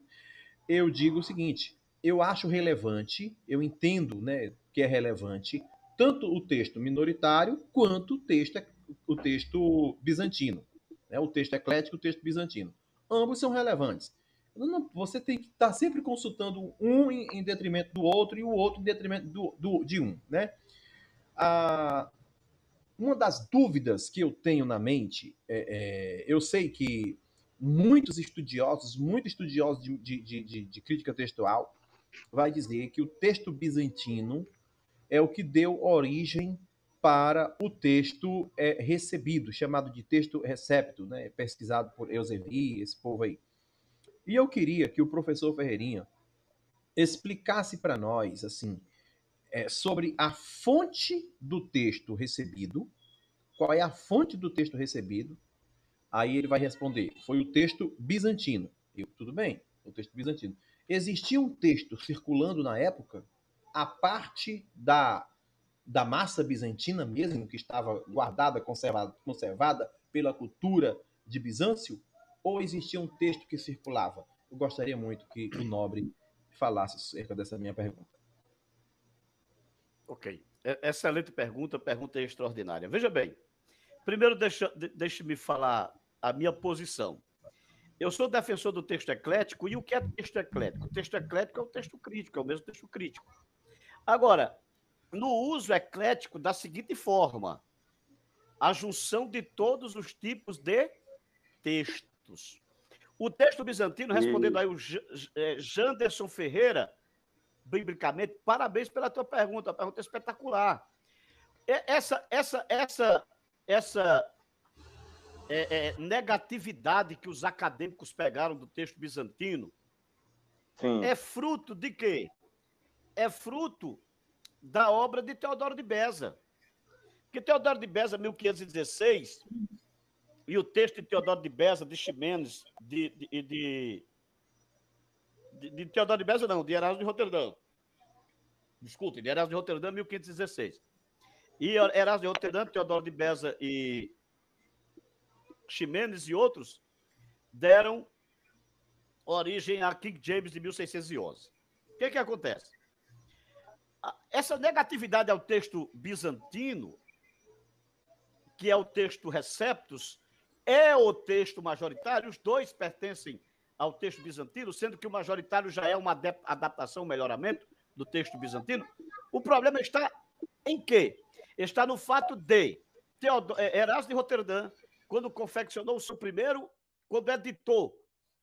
eu digo o seguinte: eu acho relevante, eu entendo, né, que é relevante tanto o texto minoritário quanto o texto bizantino, né, o texto eclético e o texto bizantino. Ambos são relevantes. Você tem que estar sempre consultando um em detrimento do outro e o outro em detrimento de um, né? Uma das dúvidas que eu tenho na mente, eu sei que muitos estudiosos de crítica textual, vai dizer que o texto bizantino é o que deu origem para o texto recebido, chamado de texto recepto, né, pesquisado por Eusebi, esse povo aí. E eu queria que o professor Ferreirinha explicasse para nós, assim, sobre a fonte do texto recebido, qual é a fonte do texto recebido. Aí ele vai responder: foi o texto bizantino. Tudo bem, o texto bizantino. Existia um texto circulando na época, a parte da massa bizantina mesmo, que estava guardada, conservada pela cultura de Bizâncio, ou existia um texto que circulava? Eu gostaria muito que o nobre falasse acerca dessa minha pergunta. Ok. Excelente pergunta extraordinária. Veja bem, primeiro deixe-me falar a minha posição. Eu sou defensor do texto eclético, e o que é texto eclético? O texto eclético é o texto crítico, é o mesmo texto crítico. Agora, no uso eclético, da seguinte forma: a junção de todos os tipos de textos. O texto bizantino, respondendo aí o Janderson Ferreira, biblicamente, parabéns pela tua pergunta, a pergunta é espetacular. Essa negatividade que os acadêmicos pegaram do texto bizantino é fruto de quê? É fruto da obra de Teodoro de Beza. Porque Teodoro de Beza, 1516, e o texto de Teodoro de Beza, de Ximenes, de Teodoro de Beza, não, de Erasmo de Roterdã. Desculpe, de Erasmo de Roterdã, 1516. E Erasmo de Roterdã, Teodoro de Beza e Ximenes e outros deram origem a King James de 1611. O que acontece? Essa negatividade ao texto bizantino, que é o texto Receptus, é o texto majoritário, os dois pertencem ao texto bizantino, sendo que o majoritário já é uma adaptação, um melhoramento do texto bizantino. O problema está em quê? Está no fato de Erasmo de Roterdã, quando confeccionou o seu primeiro, quando editou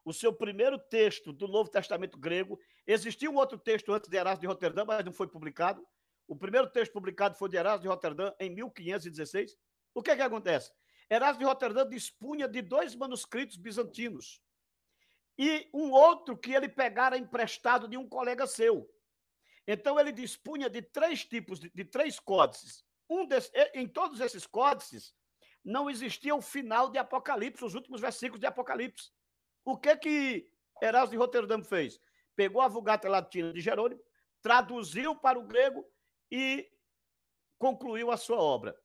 o seu primeiro texto do Novo Testamento grego, existia um outro texto antes de Erasmo de Roterdã, mas não foi publicado. O primeiro texto publicado foi de Erasmo de Roterdã em 1516. O que acontece? Erasmo de Roterdã dispunha de 2 manuscritos bizantinos e um outro que ele pegara emprestado de um colega seu. Então, ele dispunha de 3 tipos, de 3 códices. Em todos esses códices, não existia o final de Apocalipse, os últimos versículos de Apocalipse. O que Erasmo de Roterdã fez? Pegou a Vulgata Latina de Jerônimo, traduziu para o grego e concluiu a sua obra.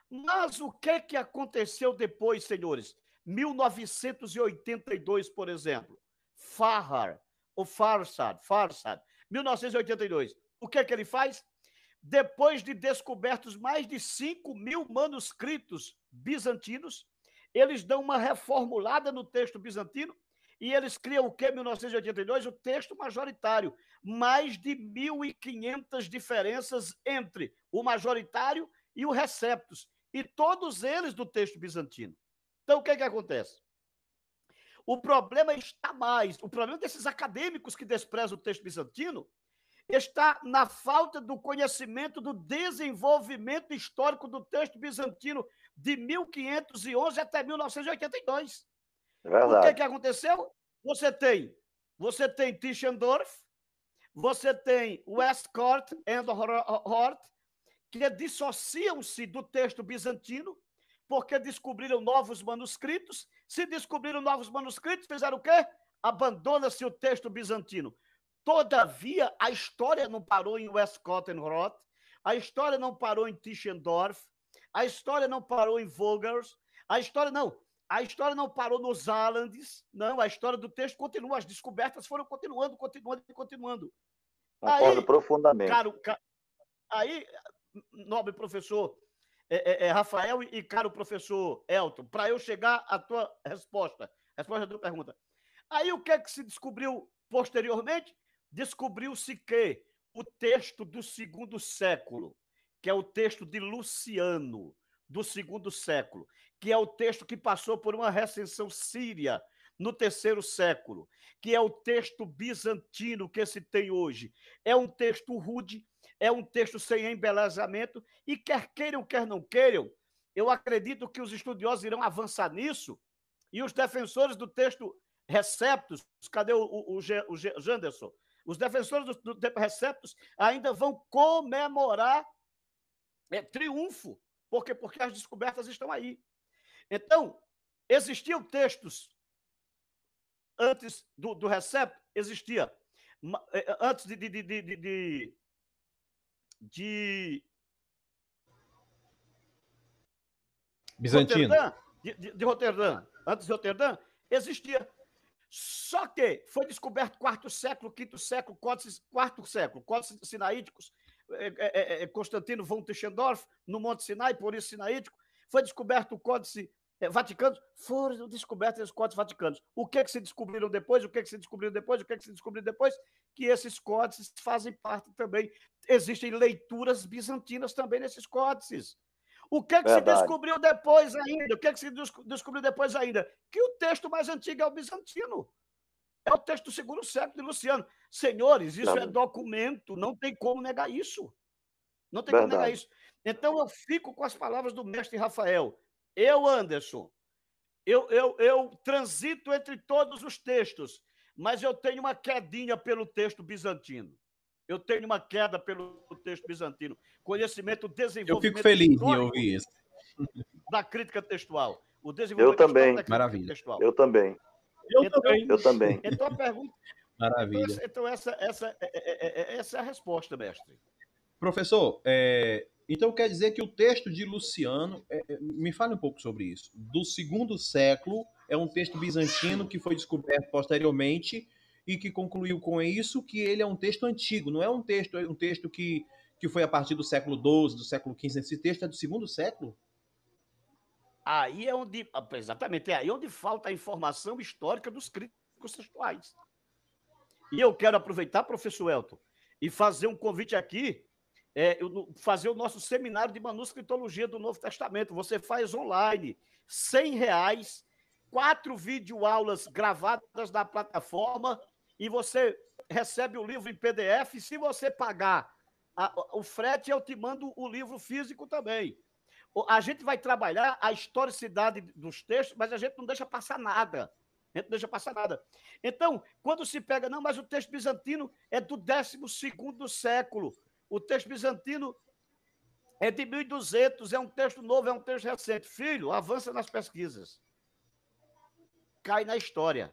Mas o que aconteceu depois, senhores? 1982, por exemplo. Farsad, 1982. O que ele faz? Depois de descobertos mais de 5.000 manuscritos bizantinos, eles dão uma reformulada no texto bizantino e eles criam o que em 1982? O texto majoritário. Mais de 1.500 diferenças entre o majoritário e o Receptus. E todos eles do texto bizantino. Então, o que acontece? O problema está mais, o problema desses acadêmicos que desprezam o texto bizantino está na falta do conhecimento do desenvolvimento histórico do texto bizantino de 1511 até 1982. É verdade. O que aconteceu? Você tem Tischendorf, você tem Westcott e Hort, que dissociam-se do texto bizantino, porque descobriram novos manuscritos. Se descobriram novos manuscritos, fizeram o quê? Abandona-se o texto bizantino. Todavia, a história não parou em Westcott e Hort, a história não parou em Tischendorf, a história não parou em Vogels, a história não parou nos Alandes, não, a história do texto continua, as descobertas foram continuando. Concordo profundamente. Aí, nobre professor Rafael e caro professor Elton, para eu chegar à tua resposta à tua pergunta. Aí o que se descobriu posteriormente? Descobriu-se que o texto do 2º século, que é o texto de Luciano, do 2º século, que é o texto que passou por uma recensão síria no 3º século, que é o texto bizantino que se tem hoje. É um texto rude, é um texto sem embelezamento, e quer queiram, quer não queiram, eu acredito que os estudiosos irão avançar nisso, e os defensores do texto Receptus, cadê o Janderson? Os defensores do texto Receptus ainda vão comemorar triunfo, porque as descobertas estão aí. Então, existiam textos antes do Receptus, existia antes de bizantino. De Roterdã, antes de Roterdã, existia. Só que foi descoberto 4º século, 5º século, 4º século, códices sinaídicos, Constantino von Tischendorf, no Monte Sinai, por isso sinaídico, foi descoberto o Códice Vaticano, foram descobertos os códices vaticanos. O que se descobriram depois? Que esses códices fazem parte também. Existem leituras bizantinas também nesses códices. O que se descobriu depois ainda? Que o texto mais antigo é o bizantino. É o texto do 2º século de Luciano. Senhores, isso é documento, não tem como negar isso. Não tem como negar isso. Então, eu fico com as palavras do mestre Rafael. Eu, Anderson, eu transito entre todos os textos, mas eu tenho uma quedinha pelo texto bizantino. Eu tenho uma queda pelo texto bizantino. Conhecimento, desenvolvimento. Eu fico feliz em ouvir isso. Da crítica textual. O desenvolvimento da crítica textual. Eu também. Então, a pergunta. Maravilha. Então essa é a resposta, mestre. Professor, Então quer dizer que o texto de Luciano, me fale um pouco sobre isso, do segundo século, é um texto bizantino que foi descoberto posteriormente e que concluiu com isso que ele é um texto antigo, não é um texto que foi a partir do século XII, do século XV, esse texto é do segundo século? Aí é onde, exatamente, é aí onde falta a informação histórica dos críticos textuais. E eu quero aproveitar, professor Elton, e fazer um convite aqui, fazer o nosso seminário de manuscritologia do Novo Testamento. Você faz online, R$ 100, 4 videoaulas gravadas na plataforma, e você recebe o livro em PDF. Se você pagar o frete, eu te mando o livro físico também. A gente vai trabalhar a historicidade dos textos, mas a gente não deixa passar nada. A gente não deixa passar nada. Então, quando se pega, não, mas o texto bizantino é do 12º século. O texto bizantino é de 1200, é um texto novo, é um texto recente. Filho, avança nas pesquisas. Cai na história.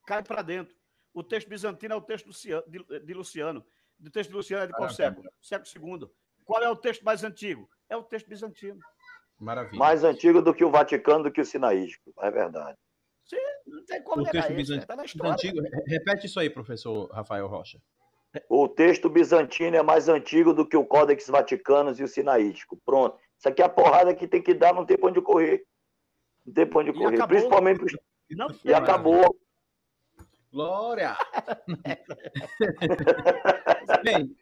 Cai para dentro. O texto bizantino é o texto de Luciano. O texto de Luciano é de qual século? Século II. Qual é o texto mais antigo? É o texto bizantino. Maravilha. Mais antigo do que o Vaticano, do que o Sinaítico. É verdade. Sim, não tem como o negar texto isso. Está na história. antigo, repete isso aí, professor Rafael Rocha. O texto bizantino é mais antigo do que o Códex Vaticanos e o Sinaítico. Pronto. Isso aqui é a porrada que tem que dar, não tem pra onde correr. Não tem pra onde correr. Acabou. Principalmente os... Não E tem. acabou. Glória! Bem,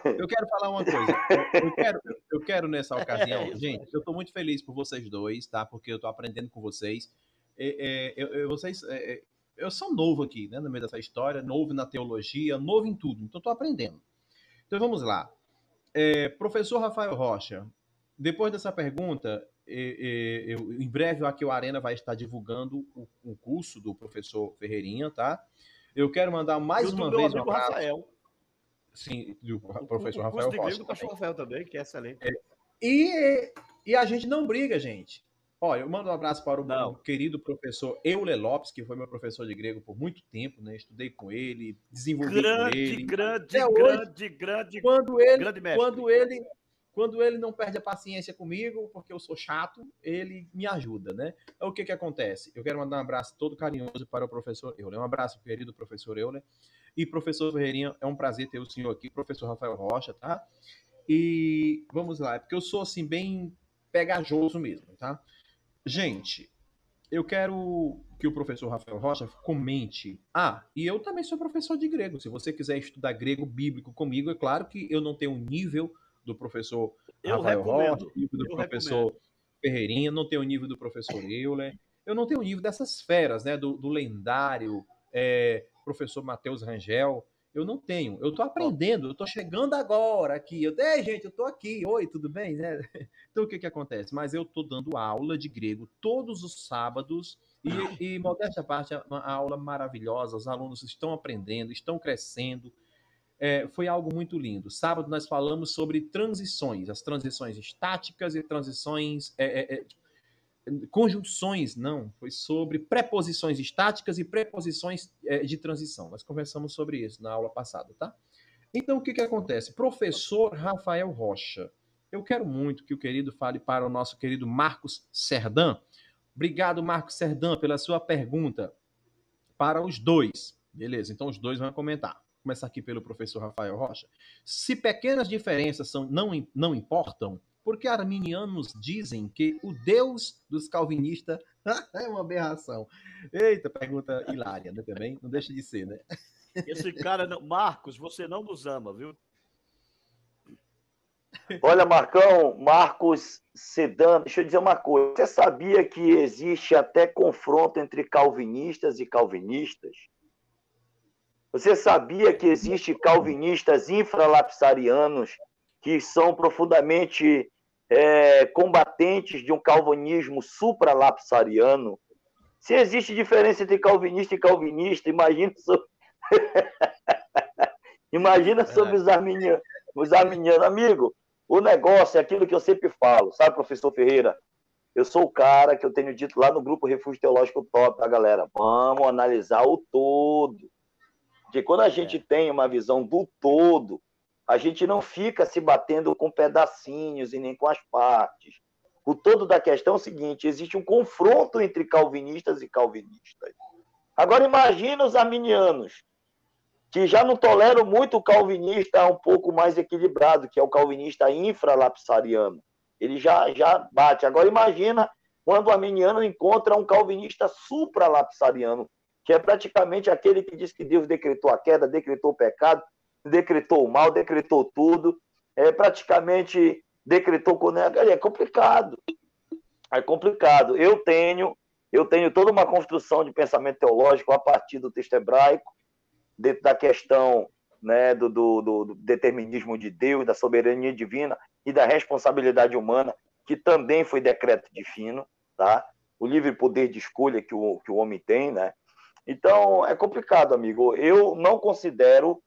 eu quero falar uma coisa. Eu quero nessa ocasião, gente, eu estou muito feliz por vocês dois, tá? Porque eu estou aprendendo com vocês. Eu sou novo aqui, né? No meio dessa história, novo na teologia, novo em tudo. Então, estou aprendendo. Então, vamos lá. Professor Rafael Rocha, depois dessa pergunta, em breve aqui o Arena vai estar divulgando o curso do professor Ferreirinha, tá? Eu quero mandar mais uma vez um abraço. Rafael. Sim, do professor Rafael Rocha. O curso de Rocha. do pastor Rafael também, que é excelente. E a gente não briga, gente. Olha, eu mando um abraço para o querido professor Euler Lopes, que foi meu professor de grego por muito tempo, né? Estudei com ele, desenvolvi com ele. Grande mestre. Quando ele não perde a paciência comigo, porque eu sou chato, ele me ajuda, né? Então, o que acontece? Eu quero mandar um abraço todo carinhoso para o professor Euler. Um abraço, querido professor Euler. E professor Ferreirinha, é um prazer ter o senhor aqui, professor Rafael Rocha, tá? E vamos lá, é porque eu sou assim bem pegajoso mesmo, tá? Gente, eu quero que o professor Rafael Rocha comente. E eu também sou professor de grego. Se você quiser estudar grego bíblico comigo, é claro que eu não tenho o nível do professor Rafael Rocha, nível do professor Ferreirinha, não tenho o nível do professor Euler, eu não tenho o nível dessas feras, né, do lendário professor Matheus Rangel. Eu não tenho. Eu tô aprendendo, eu tô chegando agora aqui. Gente, eu tô aqui. Oi, tudo bem? Né? Então, o que acontece? Mas eu tô dando aula de grego todos os sábados e modéstia à parte, é uma aula maravilhosa. Os alunos estão aprendendo, estão crescendo. Foi algo muito lindo. Sábado nós falamos sobre transições, as transições estáticas e transições... conjunções, não, foi sobre preposições estáticas e preposições de transição. Nós conversamos sobre isso na aula passada, tá? Então, o que acontece? Professor Rafael Rocha, eu quero muito que o querido fale para o nosso querido Marcos Serdã. Obrigado, Marcos Serdã, pela sua pergunta. Para os dois. Beleza, então os dois vão comentar. Vou começar aqui pelo professor Rafael Rocha. Se pequenas diferenças não importam, porque arminianos dizem que o Deus dos calvinistas é uma aberração. Eita, pergunta hilária, né, também? Não deixa de ser, né? Esse cara, Marcos, você não nos ama, viu? Olha, Marcos Sedano, deixa eu dizer uma coisa. Você sabia que existe até confronto entre calvinistas e calvinistas? Você sabia que existe calvinistas infralapsarianos que são profundamente combatentes de um calvinismo supralapsariano? Se existe diferença entre calvinista e calvinista, imagina sobre os arminianos. Amigo, o negócio é aquilo que eu sempre falo, sabe, professor Ferreira? Eu sou o cara que eu tenho dito lá no grupo Refúgio Teológico Top, tá, galera? Vamos analisar o todo. Porque quando a gente tem uma visão do todo, a gente não fica se batendo com pedacinhos e nem com as partes. O todo da questão é o seguinte, existe um confronto entre calvinistas e calvinistas. Agora imagina os arminianos, que já não toleram muito o calvinista um pouco mais equilibrado, que é o calvinista infralapsariano. Ele já bate. Agora imagina quando o arminiano encontra um calvinista supralapsariano, que é praticamente aquele que diz que Deus decretou a queda, decretou o pecado, decretou o mal, decretou tudo, praticamente decretou condenação. É complicado. É complicado. Eu tenho toda uma construção de pensamento teológico a partir do texto hebraico, dentro da questão, né, do determinismo de Deus, da soberania divina e da responsabilidade humana, que também foi decreto divino, tá? O livre poder de escolha que o homem tem, né? Então, é complicado, amigo. Eu não considero,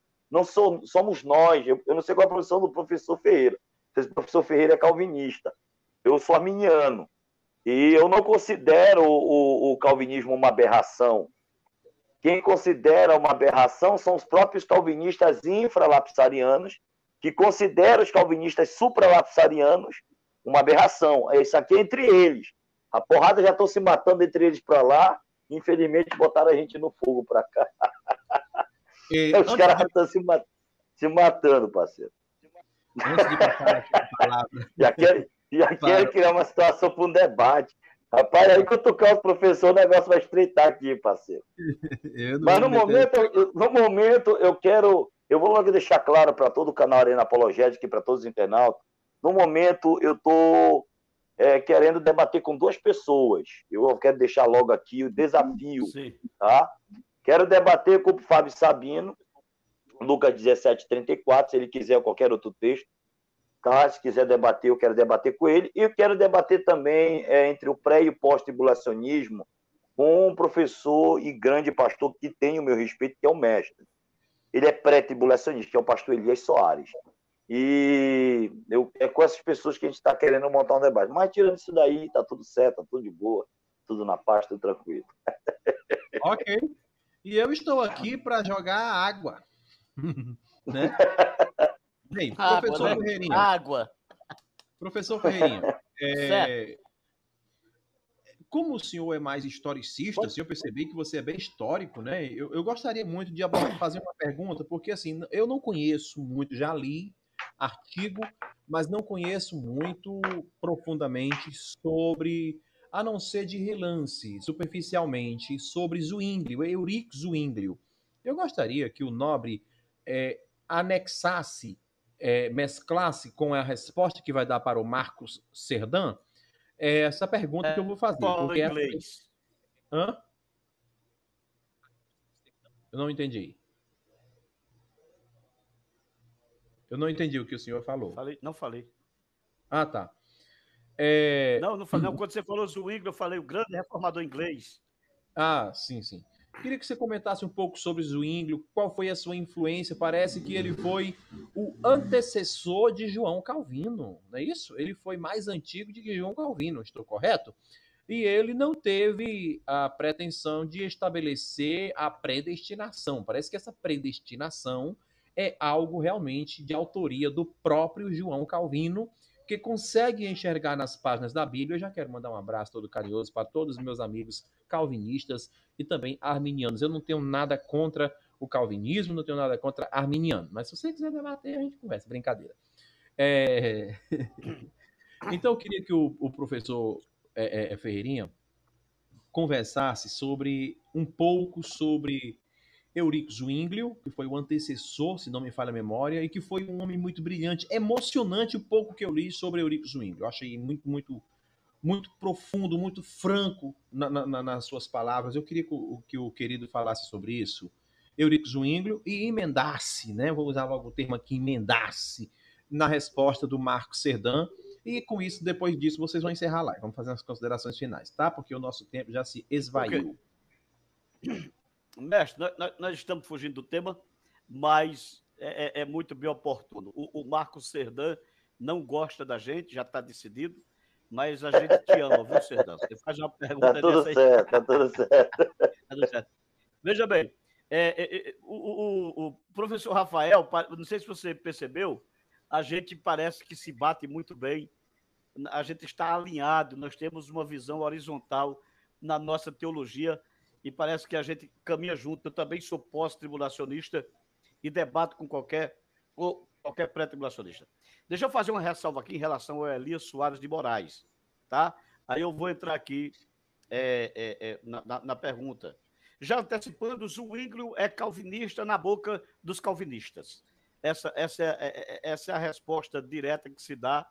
somos nós, eu não sei qual é a posição do professor Ferreira. Se o professor Ferreira é calvinista. Eu sou arminiano. E eu não considero o calvinismo uma aberração. Quem considera uma aberração são os próprios calvinistas infralapsarianos, que consideram os calvinistas supralapsarianos uma aberração. Isso aqui é entre eles. A porrada já estão se matando entre eles para lá. Infelizmente, botaram a gente no fogo para cá. Os caras estão se matando, parceiro. Antes de passar aqui a palavra... Já querem criar uma situação para um debate. Rapaz, aí que eu tocar os professores, o negócio vai estreitar aqui, parceiro. Mas no momento eu vou logo deixar claro para todo o canal Arena Apologética e para todos os internautas, no momento eu estou querendo debater com duas pessoas. Eu quero deixar logo aqui o desafio. Sim. Tá? Quero debater com o Fábio Sabino, Lucas 17:34, se ele quiser qualquer outro texto. Tá? Se quiser debater, eu quero debater com ele. E eu quero debater também entre o pré e o pós-tribulacionismo com um professor e grande pastor que tem o meu respeito, que é o mestre. Ele é pré-tribulacionista, que é o pastor Elias Soares. E é com essas pessoas que a gente está querendo montar um debate. Mas tirando isso daí, está tudo certo, está tudo de boa, tudo na paz, tudo tranquilo. Ok. E eu estou aqui para jogar água. Né? Bem, professor Ferreirinha. Água. Professor Ferreirinha, como o senhor é mais historicista, eu percebi que você é bem histórico, né? Eu gostaria muito de fazer uma pergunta, porque assim, eu não conheço muito, já li artigo, mas não conheço muito profundamente sobre, a não ser de relance, superficialmente, sobre Zwinglio, Eurico Zwinglio. Eu gostaria que o nobre anexasse, mesclasse com a resposta que vai dar para o Marcos Serdan, essa pergunta que eu vou fazer. Porque inglês. Hã? Eu não entendi. Eu não entendi o que o senhor falou. Não falei. Ah, tá. Não falei. Não, quando você falou Zwinglio, eu falei o grande reformador inglês. Ah, sim, sim. Queria que você comentasse um pouco sobre Zwinglio, qual foi a sua influência. Parece que ele foi o antecessor de João Calvino, não é isso? Ele foi mais antigo do que João Calvino, estou correto? E ele não teve a pretensão de estabelecer a predestinação. Parece que essa predestinação é algo realmente de autoria do próprio João Calvino, que consegue enxergar nas páginas da Bíblia. Eu já quero mandar um abraço todo carinhoso para todos os meus amigos calvinistas e também arminianos. Eu não tenho nada contra o calvinismo, não tenho nada contra arminiano, mas se você quiser debater, a gente conversa, brincadeira. Então eu queria que o professor Ferreirinha conversasse um pouco sobre Eurico Zwinglio, que foi o antecessor, se não me falha a memória, e que foi um homem muito brilhante, emocionante o pouco que eu li sobre Eurico Zwinglio. Eu achei muito, muito, muito profundo, muito franco nas suas palavras. Eu queria que o querido falasse sobre isso, Eurico Zwinglio, e emendasse, né? Vou usar logo o termo aqui, emendasse, na resposta do Marcos Serdan. E com isso, depois disso, vocês vão encerrar lá. Vamos fazer as considerações finais, tá? Porque o nosso tempo já se esvaiu. Okay. Mestre, nós estamos fugindo do tema, mas é muito bem oportuno. O Marcos Serdan não gosta da gente, já está decidido, mas a gente te ama, viu, Serdan? Você faz uma pergunta tá tudo certo, tá tudo certo. Tá tudo certo. Veja bem, O professor Rafael, não sei se você percebeu, a gente parece que se bate muito bem, a gente está alinhado, nós temos uma visão horizontal na nossa teologia e parece que a gente caminha junto. Eu também sou pós-tribulacionista e debato com qualquer pré-tribulacionista. Deixa eu fazer uma ressalva aqui em relação ao Elias Soares de Moraes, tá? Aí eu vou entrar aqui na pergunta. Já antecipando, o Zwinglio é calvinista na boca dos calvinistas. Essa é a resposta direta que se dá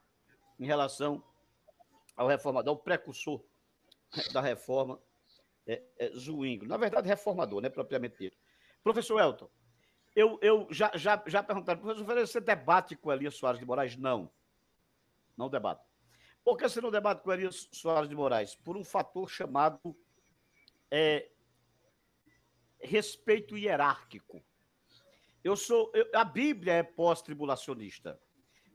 em relação ao reformador, ao precursor da reforma, Zwinglio. Na verdade, reformador, né, propriamente dito. Professor Elton, eu já perguntaram, professor Ferreira, você debate com Elias Soares de Moraes? Não debato. Por que você não debate com Elias Soares de Moraes? Por um fator chamado respeito hierárquico. A Bíblia é pós-tribulacionista.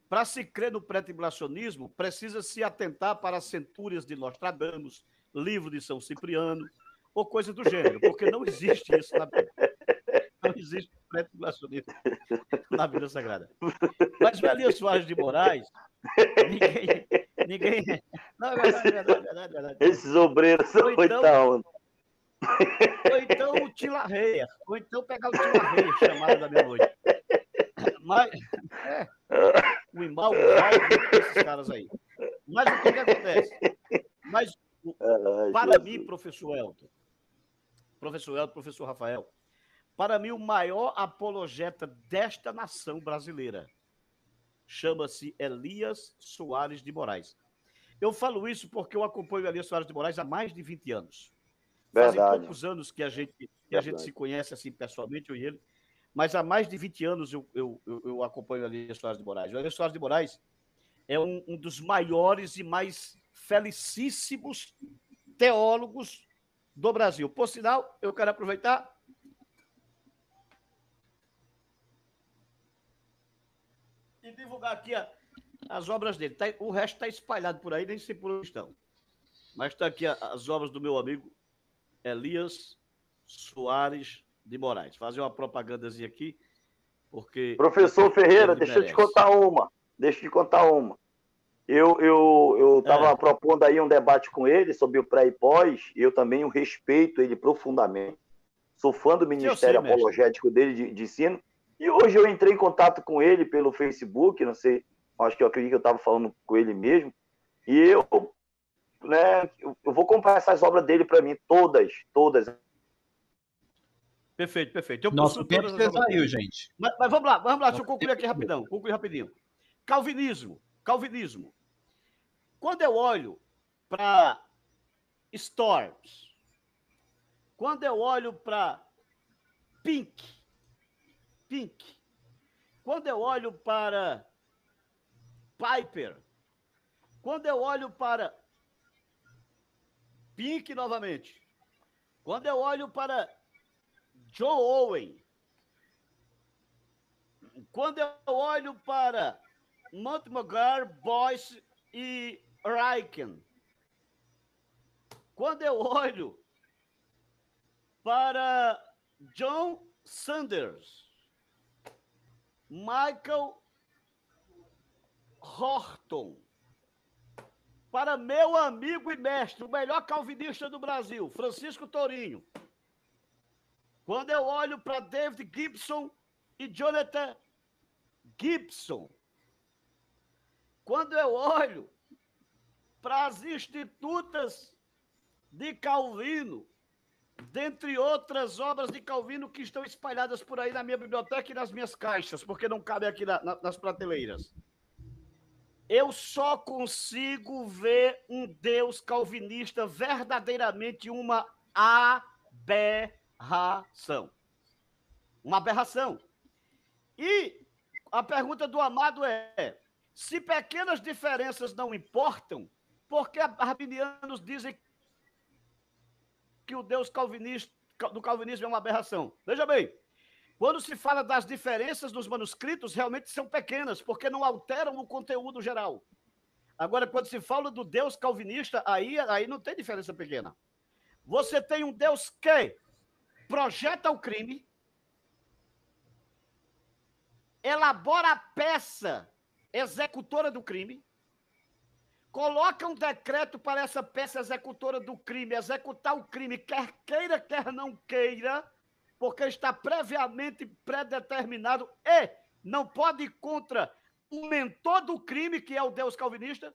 Para se crer no pré-tribulacionismo, precisa se atentar para as centúrias de Nostradamus, livro de São Cipriano, ou coisa do gênero, porque não existe isso na Bíblia. Não existe pré-tribulacionismo na Bíblia Sagrada. Mas o Elias Soares de Moraes, ninguém... Não, é verdade. Esses obreiros são coitados. Ou então o Tilarreia, ou então pegar o Tilarreia, chamado da meia-noite. Mas, o Imal, esses caras aí. Mas o que acontece? Mas, para mim, professor Elton, professor Rafael, para mim o maior apologeta desta nação brasileira chama-se Elias Soares de Moraes. Eu falo isso porque eu acompanho Elias Soares de Moraes há mais de 20 anos. Verdade. Fazem poucos anos que a gente se conhece assim pessoalmente, eu e ele, mas há mais de 20 anos eu acompanho o Elias Soares de Moraes. O Elias Soares de Moraes é um dos maiores e mais felicíssimos teólogos do Brasil. Por sinal, eu quero aproveitar e divulgar aqui as obras dele. O resto está espalhado por aí, nem sei por onde estão. Mas está aqui as obras do meu amigo Elias Soares de Moraes. Fazer uma propagandazinha aqui, porque... Professor Ferreira, deixa eu te contar uma. Eu estava propondo aí um debate com ele sobre o pré e pós, e eu também respeito ele profundamente. Sou fã do Ministério Apologético dele de ensino. E hoje eu entrei em contato com ele pelo Facebook, não sei, acho que eu acredito que eu estava falando com ele mesmo. E eu vou comprar essas obras dele para mim, todas. Perfeito. Nosso tempo saiu, gente. Mas vamos lá, deixa eu concluir aqui rapidinho. Calvinismo. Quando eu olho para Storms, quando eu olho para Pink, quando eu olho para Piper, quando eu olho para Pink novamente, quando eu olho para John Owen, quando eu olho para Montmorency, Boyce e Ryken, quando eu olho para John Sanders, Michael Horton, para meu amigo e mestre, o melhor calvinista do Brasil, Francisco Tourinho. Quando eu olho para David Gibson e Jonathan Gibson. Quando eu olho para as institutas de Calvino, dentre outras obras de Calvino que estão espalhadas por aí na minha biblioteca e nas minhas caixas, porque não cabem aqui nas prateleiras. Eu só consigo ver um Deus calvinista verdadeiramente uma aberração. Uma aberração. E a pergunta do amado é: se pequenas diferenças não importam, por que arminianos dizem que o Deus do calvinismo é uma aberração? Veja bem, quando se fala das diferenças nos manuscritos, realmente são pequenas, porque não alteram o conteúdo geral. Agora, quando se fala do Deus calvinista, aí não tem diferença pequena. Você tem um Deus que projeta o crime, elabora a peça executora do crime, coloca um decreto para essa peça executora do crime executar o crime, quer queira, quer não queira, porque está previamente predeterminado e não pode ir contra o mentor do crime, que é o Deus calvinista.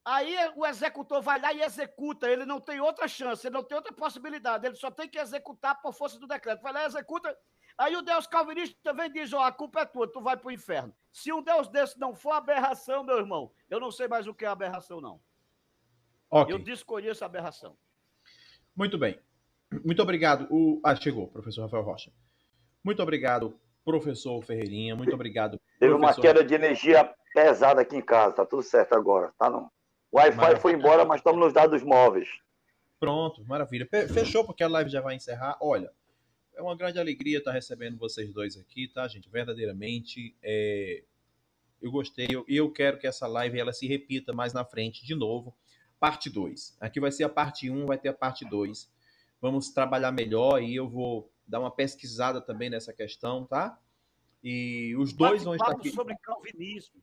Aí o executor vai lá e executa, ele não tem outra chance, ele não tem outra possibilidade, ele só tem que executar por força do decreto. Vai lá e executa. Aí o Deus calvinista vem e diz, a culpa é tua, tu vai para o inferno. Se um Deus desse não for aberração, meu irmão, eu não sei mais o que é aberração, não. Ok. Eu desconheço a aberração. Muito bem. Muito obrigado. Chegou, professor Rafael Rocha. Muito obrigado, professor Ferreirinha. Muito obrigado, Teve uma professor... queda de energia pesada aqui em casa. Tá tudo certo agora, tá não? O Wi-Fi foi embora, mas estamos nos dados móveis. Pronto, maravilha. Fechou, porque a live já vai encerrar. Olha, é uma grande alegria estar recebendo vocês dois aqui, tá, gente? Verdadeiramente, eu gostei. Eu quero que essa live ela se repita mais na frente de novo. Parte 2. Aqui vai ser a parte 1, vai ter a parte 2. Vamos trabalhar melhor e eu vou dar uma pesquisada também nessa questão, tá? E os dois vão estar aqui. Sobre calvinismo.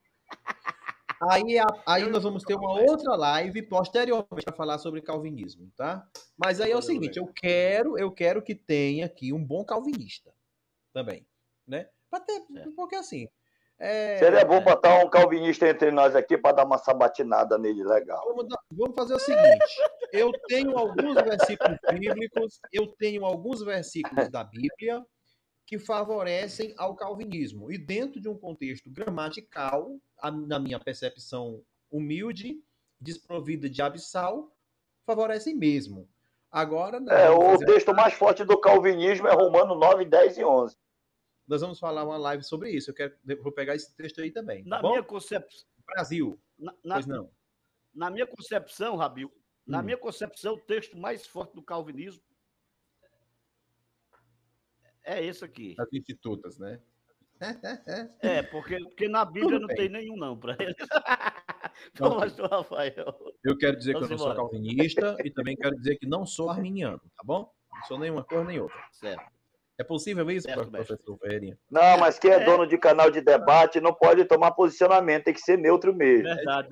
Aí nós vamos ter uma outra live posteriormente para falar sobre calvinismo, tá? Mas aí é o seguinte, eu quero que tenha aqui um bom calvinista também, né? Porque assim... Seria bom botar um calvinista entre nós aqui para dar uma sabatinada nele, legal. Vamos fazer o seguinte, eu tenho alguns versículos bíblicos, eu tenho alguns versículos da Bíblia que favorecem ao calvinismo. E dentro de um contexto gramatical, na minha percepção humilde, desprovida de abissal, favorecem mesmo. Agora... o texto mais forte do calvinismo é Romano 9, 10 e 11. Nós vamos falar uma live sobre isso. Vou pegar esse texto aí também. Na minha concepção... Brasil. Pois não. Na minha concepção, Rabil, na minha concepção, o texto mais forte do calvinismo é esse aqui. As institutas, né? Porque na Bíblia não tem nenhum não para ele. Pastor Rafael. Eu quero dizer que eu não sou calvinista e também quero dizer que não sou arminiano, tá bom? Não sou nenhuma coisa nem outra. Certo. É possível isso, professor Ferreirinha? Não, mas quem é dono de canal de debate não pode tomar posicionamento, tem que ser neutro mesmo. Verdade.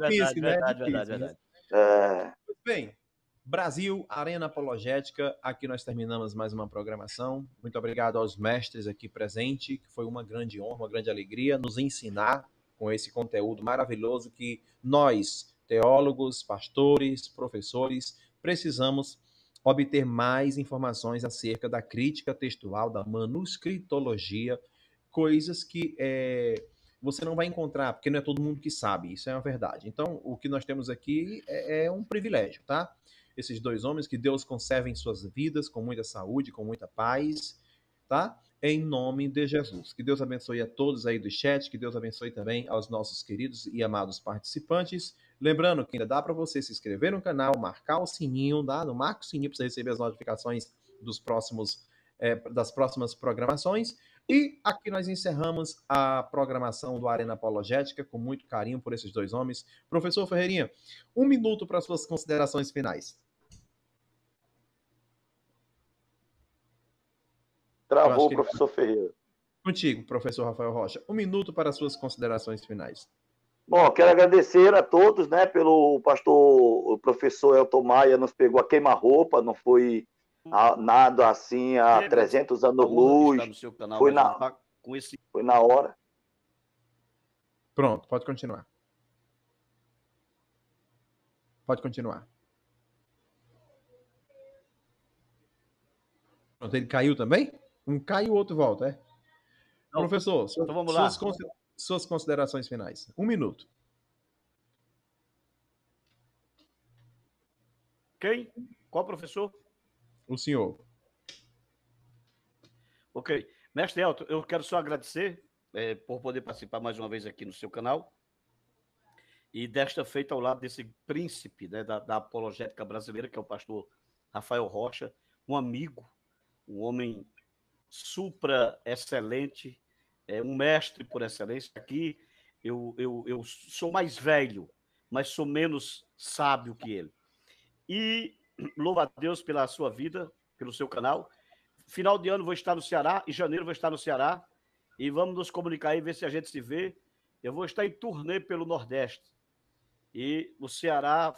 Muito bem. Brasil, Arena Apologética, aqui nós terminamos mais uma programação. Muito obrigado aos mestres aqui presentes, que foi uma grande honra, uma grande alegria nos ensinar com esse conteúdo maravilhoso que nós, teólogos, pastores, professores, precisamos obter mais informações acerca da crítica textual, da manuscritologia, coisas que você não vai encontrar, porque não é todo mundo que sabe, isso é uma verdade. Então, o que nós temos aqui é um privilégio, tá? Esses dois homens, que Deus conserve em suas vidas com muita saúde, com muita paz, tá? Em nome de Jesus. Que Deus abençoe a todos aí do chat, que Deus abençoe também aos nossos queridos e amados participantes. Lembrando que ainda dá para você se inscrever no canal, marcar o sininho, tá? Marca o sininho para você receber as notificações das próximas programações. E aqui nós encerramos a programação do Arena Apologética com muito carinho por esses dois homens. Professor Ferreirinha, 1 minuto para suas considerações finais. Travou o professor Ferreira. Contigo, professor Rafael Rocha. 1 minuto para suas considerações finais. Bom, quero agradecer a todos, né, pelo o professor Elton Maia nos pegou a queima-roupa, não foi nada assim há 300 anos-luz, foi na hora. Pronto, pode continuar. Pode continuar. Pronto, ele caiu também? Um cai e o outro volta, é? Não. Professor, então vamos lá. Suas considerações finais. 1 minuto. Quem? Qual professor? O senhor. Ok. Mestre Elton, eu quero só agradecer por poder participar mais uma vez aqui no seu canal. E desta feita ao lado desse príncipe, né, da apologética brasileira, que é o pastor Rafael Rocha, um amigo, um homem supra-excelente, um mestre por excelência. Aqui eu sou mais velho, mas sou menos sábio que ele. E louvo a Deus pela sua vida, pelo seu canal. Final de ano vou estar no Ceará, em janeiro vou estar no Ceará, e vamos nos comunicar aí, ver se a gente se vê. Eu vou estar em turnê pelo Nordeste. E o Ceará,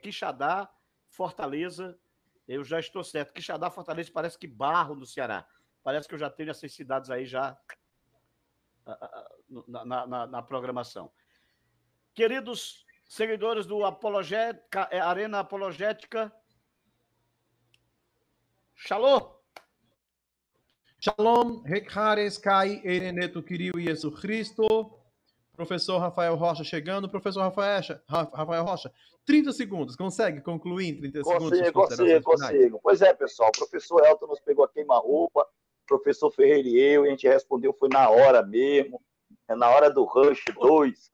Quixadá, Fortaleza, eu já estou certo. Quixadá, Fortaleza, parece que Barro no Ceará. Parece que eu já tenho essas cidades aí já na programação. Queridos seguidores do Arena Apologética, Shalom! Shalom, Rekhares Kai Ereneto Kiriu Jesus Cristo. Professor Rafael Rocha chegando. Professor Rafael Rocha, 30 segundos. Consegue concluir em 30 segundos? Consigo. Pois é, pessoal. O professor Elton nos pegou a queima-roupa. Professor Ferreira e eu, e a gente respondeu, foi na hora mesmo. Na hora do Rush 2.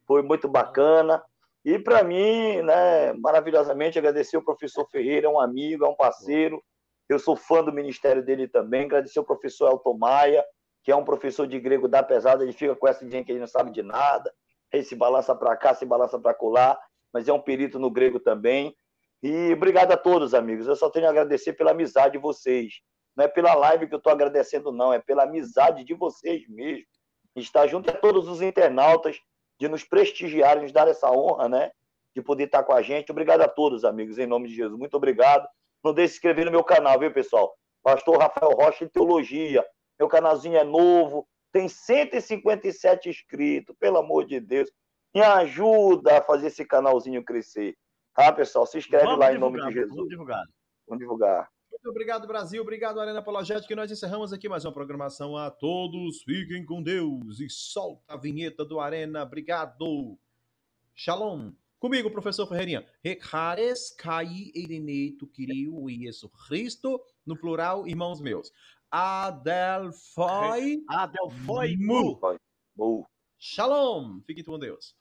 Foi muito bacana. E para mim, né, maravilhosamente, agradecer o professor Ferreira, é um amigo, é um parceiro. Eu sou fã do ministério dele também. Agradecer o professor Elton Maia, que é um professor de grego da pesada. Ele fica com essa ideia que ele não sabe de nada. Ele se balança para cá, se balança para colar, mas é um perito no grego também. E obrigado a todos, amigos. Eu só tenho a agradecer pela amizade de vocês. Não é pela live que eu estou agradecendo, não. É pela amizade de vocês mesmo. Estar junto a todos os internautas, de nos prestigiarem, nos dar essa honra, né? De poder estar com a gente. Obrigado a todos, amigos, em nome de Jesus. Muito obrigado. Não deixe de se inscrever no meu canal, viu, pessoal? Pastor Rafael Rocha em Teologia. Meu canalzinho é novo, tem 157 inscritos, pelo amor de Deus. Me ajuda a fazer esse canalzinho crescer. Tá, pessoal? Se inscreve lá em nome de Jesus. Vamos divulgar. Muito obrigado, Brasil. Obrigado, Arena Apologética. E nós encerramos aqui mais uma programação. A todos, fiquem com Deus. E solta a vinheta do Arena. Obrigado. Shalom. Comigo, professor Ferreirinha. Rekhares Kai Ereneto Kiriu Jesus Cristo. No plural, irmãos meus. Adelphoi Mu. Shalom. Fiquem com Deus.